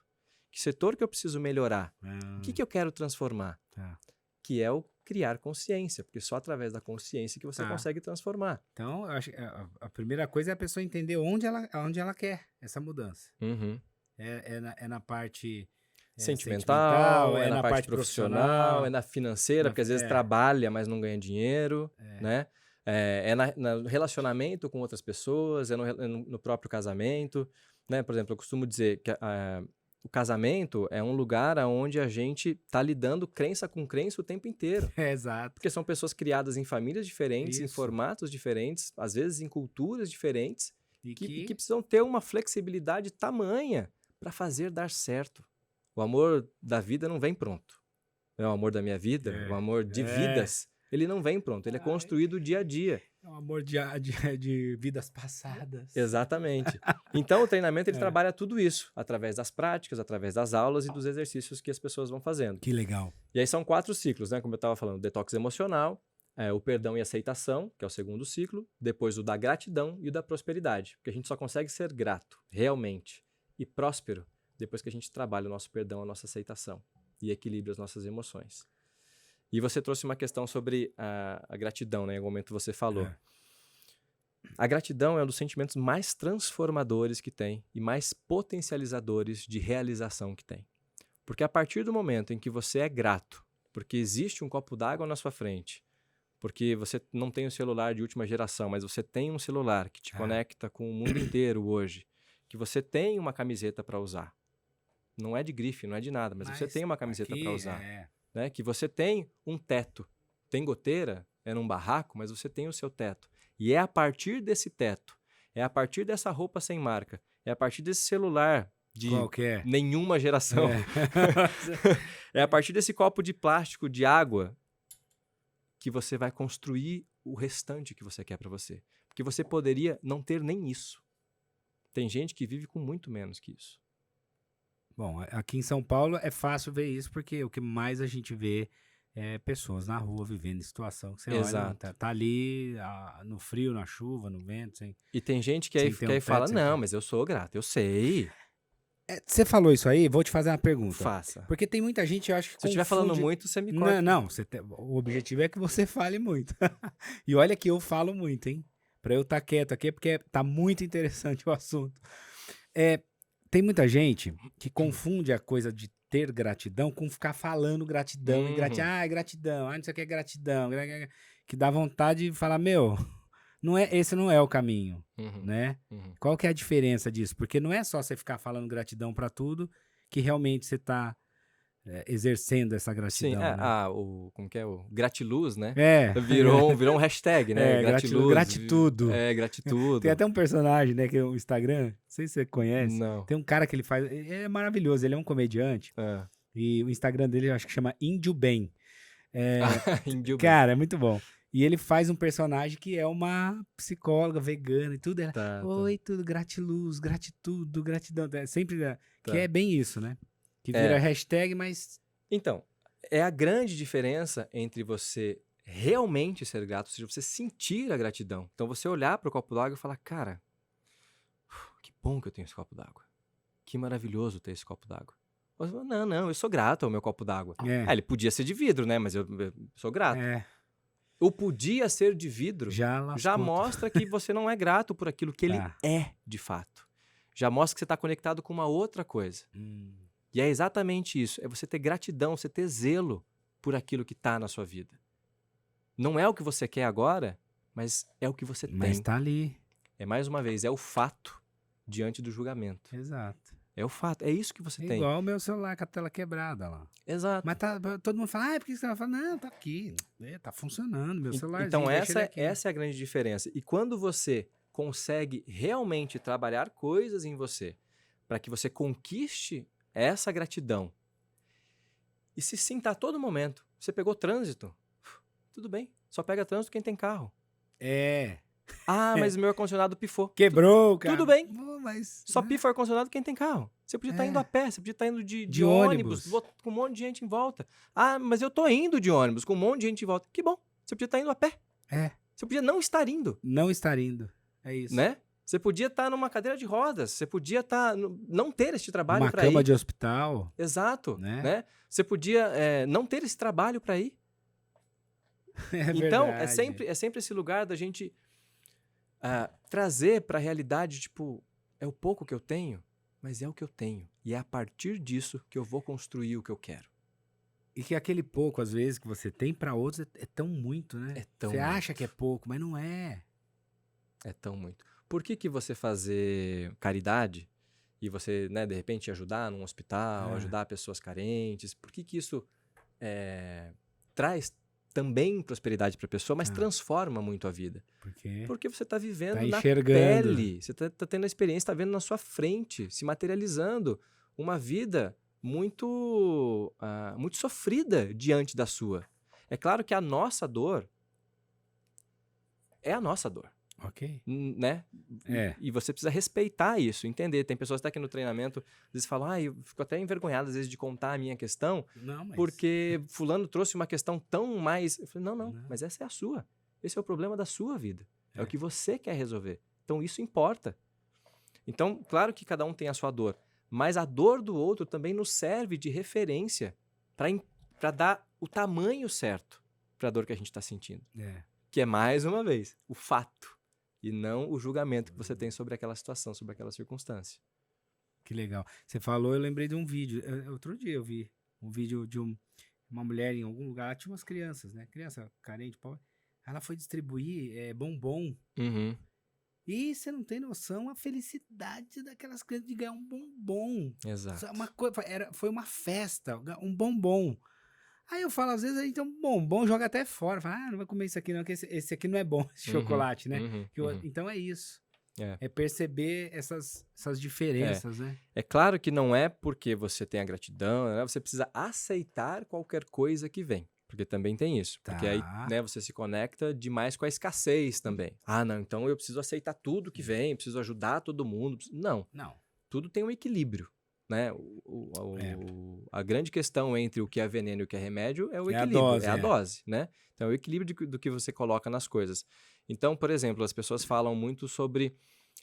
que setor que eu preciso melhorar, o que eu quero transformar, Tá. que é o criar consciência, porque só através da consciência que você consegue transformar. Então, eu acho que a primeira coisa é a pessoa entender onde ela quer essa mudança. Uhum. É na parte Sentimental, é na parte profissional, é na financeira, porque às vezes trabalha, mas não ganha dinheiro, né? É no relacionamento com outras pessoas, é no próprio casamento, né? Por exemplo, eu costumo dizer que o casamento é um lugar onde a gente está lidando crença com crença o tempo inteiro. Exato. Porque são pessoas criadas em famílias diferentes, em formatos diferentes, às vezes em culturas diferentes, que precisam ter uma flexibilidade tamanha para fazer dar certo. O amor da vida não vem pronto. É o amor da minha vida, o amor de vidas, ele não vem pronto, ele é construído dia a dia. É um amor de vidas passadas. Exatamente. Então, o treinamento, ele trabalha tudo isso, através das práticas, através das aulas e dos exercícios que as pessoas vão fazendo. Que legal. E aí são 4 ciclos, né? Como eu estava falando, o detox emocional, o perdão e aceitação, que é o segundo ciclo, depois o da gratidão e o da prosperidade, porque a gente só consegue ser grato, realmente, e próspero, depois que a gente trabalha o nosso perdão, a nossa aceitação e equilibra as nossas emoções. E você trouxe uma questão sobre a gratidão, né? Em algum momento você falou. A gratidão é um dos sentimentos mais transformadores que tem e mais potencializadores de realização que tem. Porque a partir do momento em que você é grato, porque existe um copo d'água na sua frente, porque você não tem um celular de última geração, mas você tem um celular que te conecta com o mundo inteiro hoje, que você tem uma camiseta para usar. Não é de grife, não é de nada, mas você tem uma camiseta para usar. Né? Que você tem um teto. Tem goteira, é num barraco, mas você tem o seu teto. E é a partir desse teto, é a partir dessa roupa sem marca, é a partir desse celular de nenhuma geração, é a partir desse copo de plástico de água que você vai construir o restante que você quer para você. Porque você poderia não ter nem isso. Tem gente que vive com muito menos que isso. Bom, aqui em São Paulo é fácil ver isso, porque o que mais a gente vê é pessoas na rua vivendo em situação que você olha, tá ali no frio, na chuva, no vento. E tem gente que aí fala, não, mas eu sou grato, eu sei. Você falou isso aí, vou te fazer uma pergunta. Faça. Porque tem muita gente, eu acho que se eu estiver falando muito, você me corta. Não, o objetivo é que você fale muito. E olha que eu falo muito, hein? Pra eu estar quieto aqui, porque tá muito interessante o assunto. Tem muita gente que confunde a coisa de ter gratidão com ficar falando gratidão e gratidão. Gratidão, não sei o que é gratidão. Que dá vontade de falar, esse não é o caminho, né? Qual que é a diferença disso? Porque não é só você ficar falando gratidão pra tudo que realmente você tá exercendo essa gratidão. Sim, né? como que é? O gratiluz, né? Virou um hashtag, né? Gratiluz. Gratitudo. Gratitudo. Tem até um personagem, né, que é o Instagram, não sei se você conhece. Não. Tem um cara que ele faz, ele é maravilhoso, ele é um comediante. E o Instagram dele eu acho que chama Índio Bem. Índio cara, é muito bom. E ele faz um personagem que é uma psicóloga vegana e tudo. Ela, oi, tudo, gratiluz, gratitudo, gratidão. Sempre, que é bem isso, né? Que vira hashtag, mas... Então, é a grande diferença entre você realmente ser grato, ou seja, você sentir a gratidão. Então, você olhar para o copo d'água e falar, cara, que bom que eu tenho esse copo d'água. Que maravilhoso ter esse copo d'água. Não, eu sou grato ao meu copo d'água. Ele podia ser de vidro, né? Mas eu sou grato. Ou podia ser de vidro, já mostra que você não é grato por aquilo que ele é, de fato. Já mostra que você está conectado com uma outra coisa. E é exatamente isso. É você ter gratidão, você ter zelo por aquilo que está na sua vida. Não é o que você quer agora, mas é o que você tem. Mas está ali. É mais uma vez, é o fato diante do julgamento. Exato. É o fato, é isso que você tem. Igual o meu celular com a tela quebrada lá. Exato. Mas todo mundo fala, por que você vai falar? Não, tá aqui, tá funcionando, meu celular. Então essa é a grande diferença. E quando você consegue realmente trabalhar coisas em você para que você conquiste essa gratidão E se sim, tá a todo momento. Você pegou trânsito, tudo bem. Só pega trânsito quem tem carro. Ah, mas meu ar-condicionado pifou. Quebrou, cara. Tudo bem. Pô, mas, Só né? pifa o ar-condicionado quem tem carro. Você podia estar indo a pé, você podia estar indo de De ônibus, ônibus. com um monte de gente em volta. Ah, mas eu tô indo de ônibus, com um monte de gente em volta. Que bom. Você podia estar indo a pé. Você podia não estar indo, Não estar indo. É isso. né? Você podia estar numa cadeira de rodas. Você podia estar... não ter este trabalho Uma para ir. cama de hospital. Exato, Né? né? Você podia não ter esse trabalho para ir. É Então, verdade. é sempre esse lugar da gente trazer para a realidade, tipo, é o pouco que eu tenho, mas é o que eu tenho. E é a partir disso que eu vou construir o que eu quero. E que aquele pouco, às vezes, que você tem pra outros é tão muito, né? É tão Você acha muito. que é pouco, mas não é. É tão muito. Por que você fazer caridade e você, né, de repente ajudar num hospital, ajudar pessoas carentes, por que isso traz também prosperidade para a pessoa, mas transforma muito a vida? Por quê? Porque você está vivendo Tá na enxergando. pele, você tá tendo a experiência, está vendo na sua frente, se materializando uma vida muito, muito sofrida diante da sua. É claro que a nossa dor é a nossa dor. Ok. Né? É. E você precisa respeitar isso, entender. Tem pessoas que estão aqui no treinamento, às vezes falam, eu fico até envergonhado às vezes de contar a minha questão, Não, mas... porque fulano trouxe uma questão tão mais... Eu falei, não, mas essa é a sua. Esse é o problema da sua vida. É o que você quer resolver. Então isso importa. Então, claro que cada um tem a sua dor, mas a dor do outro também nos serve de referência para dar o tamanho certo para a dor que a gente está sentindo. Que é, mais uma vez, o fato. E não o julgamento que você tem sobre aquela situação, sobre aquela circunstância. Que legal. Você falou, eu lembrei de um vídeo. Outro dia eu vi um vídeo de uma mulher em algum lugar. Ela tinha umas crianças, né? Criança carente, pobre. Ela foi distribuir bombom. Uhum. E você não tem noção a felicidade daquelas crianças de ganhar um bombom. Exato. Foi uma festa, um bombom. Aí eu falo, às vezes, então, bombom joga até fora. Fala, não vai comer isso aqui não, que esse aqui não é bom, esse chocolate, né? Então é isso. É perceber essas diferenças, né? É claro que não é porque você tem a gratidão, né? Você precisa aceitar qualquer coisa que vem. Porque também tem isso. Porque aí, né, você se conecta demais com a escassez também. Não, então eu preciso aceitar tudo que vem, preciso ajudar todo mundo. Não. Tudo tem um equilíbrio. Né? A grande questão entre o que é veneno e o que é remédio é o equilíbrio, é a dose, né? Então é o equilíbrio do que você coloca nas coisas. Então, por exemplo, as pessoas falam muito sobre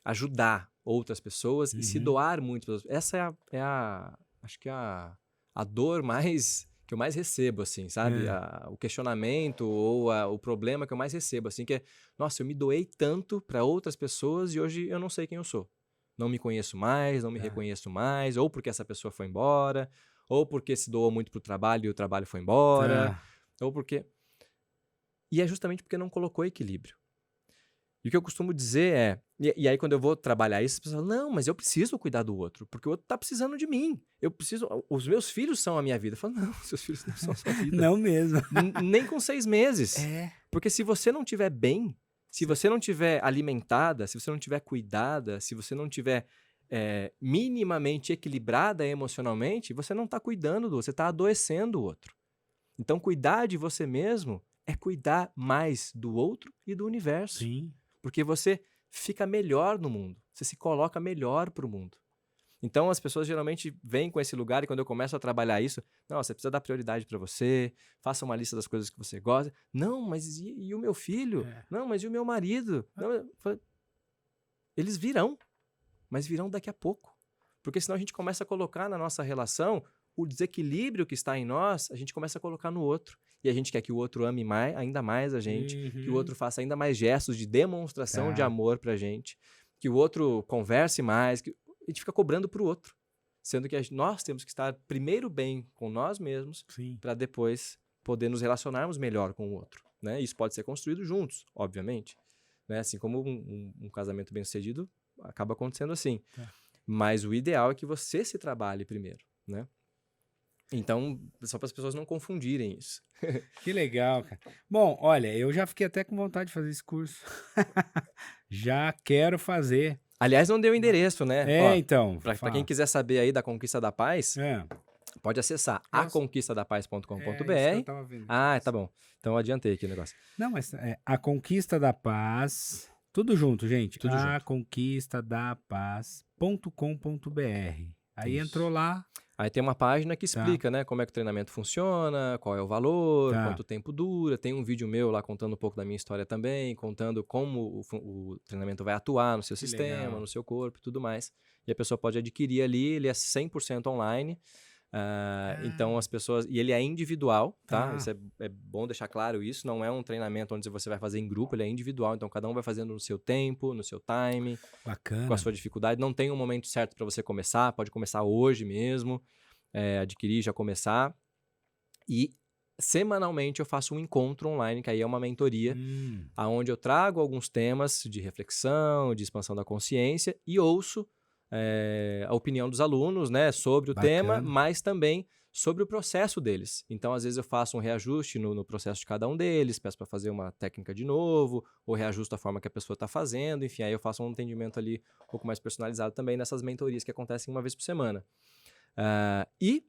ajudar outras pessoas e se doar muito. Essa acho que a dor que eu mais recebo, assim, sabe? O questionamento ou o problema que eu mais recebo, assim, que é, nossa, eu me doei tanto para outras pessoas e hoje eu não sei quem eu sou. Não me conheço mais, não me reconheço mais, ou porque essa pessoa foi embora, ou porque se doou muito pro trabalho e o trabalho foi embora, ou porque... E é justamente porque não colocou equilíbrio. E o que eu costumo dizer é... E aí quando eu vou trabalhar isso, as pessoas falam, não, mas eu preciso cuidar do outro, porque o outro tá precisando de mim. Os meus filhos são a minha vida. Eu falo, não, seus filhos não são a sua vida. Não mesmo. Nem com 6 meses. Porque se você não estiver bem... Se você não tiver alimentada, se você não tiver cuidada, se você não tiver minimamente equilibrada emocionalmente, você não está cuidando do outro, você está adoecendo o outro. Então, cuidar de você mesmo é cuidar mais do outro e do universo. Sim. Porque você fica melhor no mundo, você se coloca melhor para o mundo. Então, as pessoas geralmente vêm com esse lugar e quando eu começo a trabalhar isso, não, você precisa dar prioridade para você, faça uma lista das coisas que você gosta. Não, mas e o meu filho? Não, mas e o meu marido? Não, eles virão, mas virão daqui a pouco. Porque senão a gente começa a colocar na nossa relação o desequilíbrio que está em nós, a gente começa a colocar no outro. E a gente quer que o outro ame ainda mais a gente, que o outro faça ainda mais gestos de demonstração de amor pra gente, que o outro converse mais, a gente fica cobrando para o outro, sendo que nós temos que estar primeiro bem com nós mesmos para depois poder nos relacionarmos melhor com o outro. Né? Isso pode ser construído juntos, obviamente. Né? Assim como um casamento bem-sucedido acaba acontecendo assim. Mas o ideal é que você se trabalhe primeiro. Né? Então, só para as pessoas não confundirem isso. Que legal, cara. Bom, olha, eu já fiquei até com vontade de fazer esse curso. Já quero fazer. Aliás, não deu endereço, né? Então. Para quem quiser saber aí da Conquista da Paz, Pode acessar aconquistadapaz.com.br. É, eu tava vendo. Ah, tá bom. Então eu adiantei aqui o negócio. Não, mas A Conquista da Paz, tudo junto, gente. Tudo junto. aconquistadapaz.com.br. Aí Isso. entrou lá. Aí tem uma página que explica, né, como é que o treinamento funciona, qual é o valor, Tá. quanto tempo dura. Tem um vídeo meu lá contando um pouco da minha história também, contando como o treinamento vai atuar no seu Que sistema, legal. no seu corpo e tudo mais. E a pessoa pode adquirir ali, ele é 100% online. Então as pessoas... E ele é individual, tá? Tá. Isso é bom deixar claro isso. Não é um treinamento onde você vai fazer em grupo, ele é individual. Então cada um vai fazendo no seu tempo, no seu time, Bacana. com a sua dificuldade. Não tem um momento certo para você começar, pode começar hoje mesmo, adquirir, já começar. E semanalmente eu faço um encontro online, que aí é uma mentoria, onde eu trago alguns temas de reflexão, de expansão da consciência e ouço a opinião dos alunos, né, sobre o tema, mas também sobre o processo deles. Então, às vezes eu faço um reajuste no processo de cada um deles, peço para fazer uma técnica de novo, ou reajusto a forma que a pessoa está fazendo, enfim, aí eu faço um atendimento ali um pouco mais personalizado também nessas mentorias que acontecem uma vez por semana. E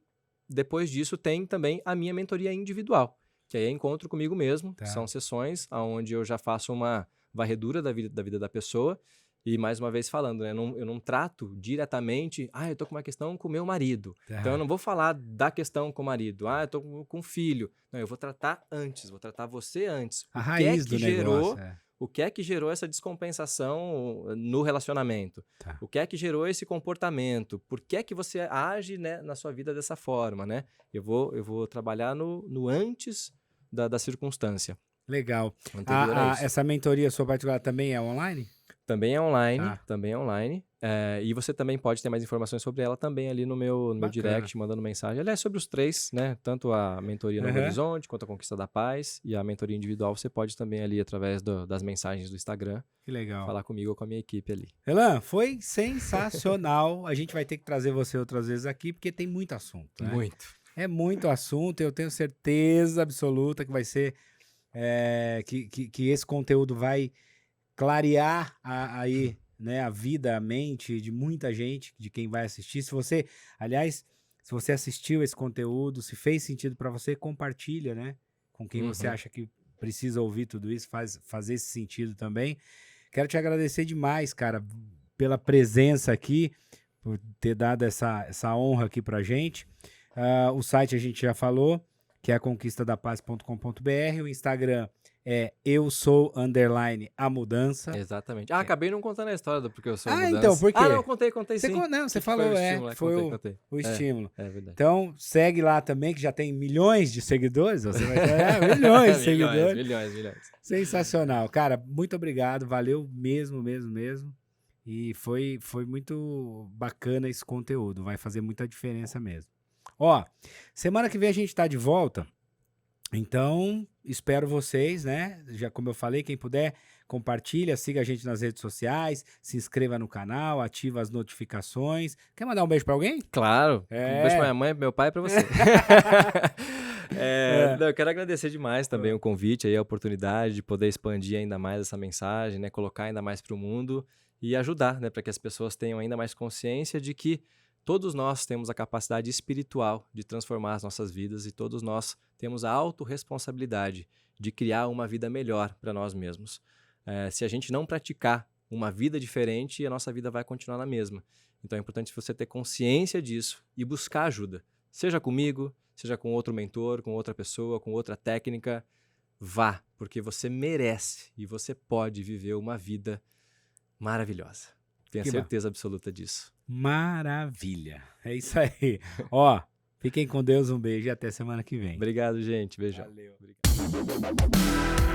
depois disso tem também a minha mentoria individual, que aí é encontro comigo mesmo, são sessões onde eu já faço uma varredura da vida da pessoa. E mais uma vez falando, né, eu não trato diretamente, eu tô com uma questão com o meu marido. Então eu não vou falar da questão com o marido, eu tô com o filho. Não, eu vou tratar antes, vou tratar você antes. A raiz do negócio. O que é que gerou essa descompensação no relacionamento? O que é que gerou esse comportamento? Por que é que você age, né, na sua vida dessa forma, né? Eu vou trabalhar no antes da circunstância. Legal. Anterior a isso. Essa mentoria sua particular também é online? Também é online, e você também pode ter mais informações sobre ela também ali no meu direct, mandando mensagem. Aliás, sobre os três, né? Tanto a mentoria Novo Horizonte, quanto a Conquista da Paz e a mentoria individual, você pode também ali, através das mensagens do Instagram, que legal, falar comigo ou com a minha equipe ali. Elan, foi sensacional. A gente vai ter que trazer você outras vezes aqui, porque tem muito assunto, né? Muito. É muito assunto, eu tenho certeza absoluta que vai ser... que esse conteúdo vai clarear aí, né, a vida, a mente de muita gente, de quem vai assistir. Se você assistiu esse conteúdo, se fez sentido para você, compartilha, né, com quem você acha que precisa ouvir tudo isso, fazer esse sentido também. Quero te agradecer demais, cara, pela presença aqui, por ter dado essa honra aqui pra gente. O site a gente já falou, que é conquistadapaz.com.br, o Instagram é _a mudança. Exatamente. Acabei não contando a história do porque eu sou a mudança. Então, por quê? Não, contei sim. Você falou, foi o estímulo. É verdade. Então, segue lá também, que já tem milhões de seguidores. Você vai ter milhões de seguidores. Milhões. Sensacional. Cara, muito obrigado. Valeu mesmo. E foi muito bacana esse conteúdo. Vai fazer muita diferença mesmo. Semana que vem a gente tá de volta. Então, espero vocês, né? Já como eu falei, quem puder, compartilha, siga a gente nas redes sociais, se inscreva no canal, ativa as notificações. Quer mandar um beijo pra alguém? Claro. Um beijo pra minha mãe, pro meu pai e pra você. Eu quero agradecer demais também o convite, aí, a oportunidade de poder expandir ainda mais essa mensagem, né? Colocar ainda mais pro mundo e ajudar, né? Para que as pessoas tenham ainda mais consciência de que todos nós temos a capacidade espiritual de transformar as nossas vidas e todos nós temos a autorresponsabilidade de criar uma vida melhor para nós mesmos. Se a gente não praticar uma vida diferente, a nossa vida vai continuar na mesma. Então é importante você ter consciência disso e buscar ajuda. Seja comigo, seja com outro mentor, com outra pessoa, com outra técnica. Vá, porque você merece e você pode viver uma vida maravilhosa. Tenha certeza absoluta disso. Maravilha. É isso aí. Fiquem com Deus, um beijo e até semana que vem. Obrigado, gente. Beijão. Valeu. Obrigado.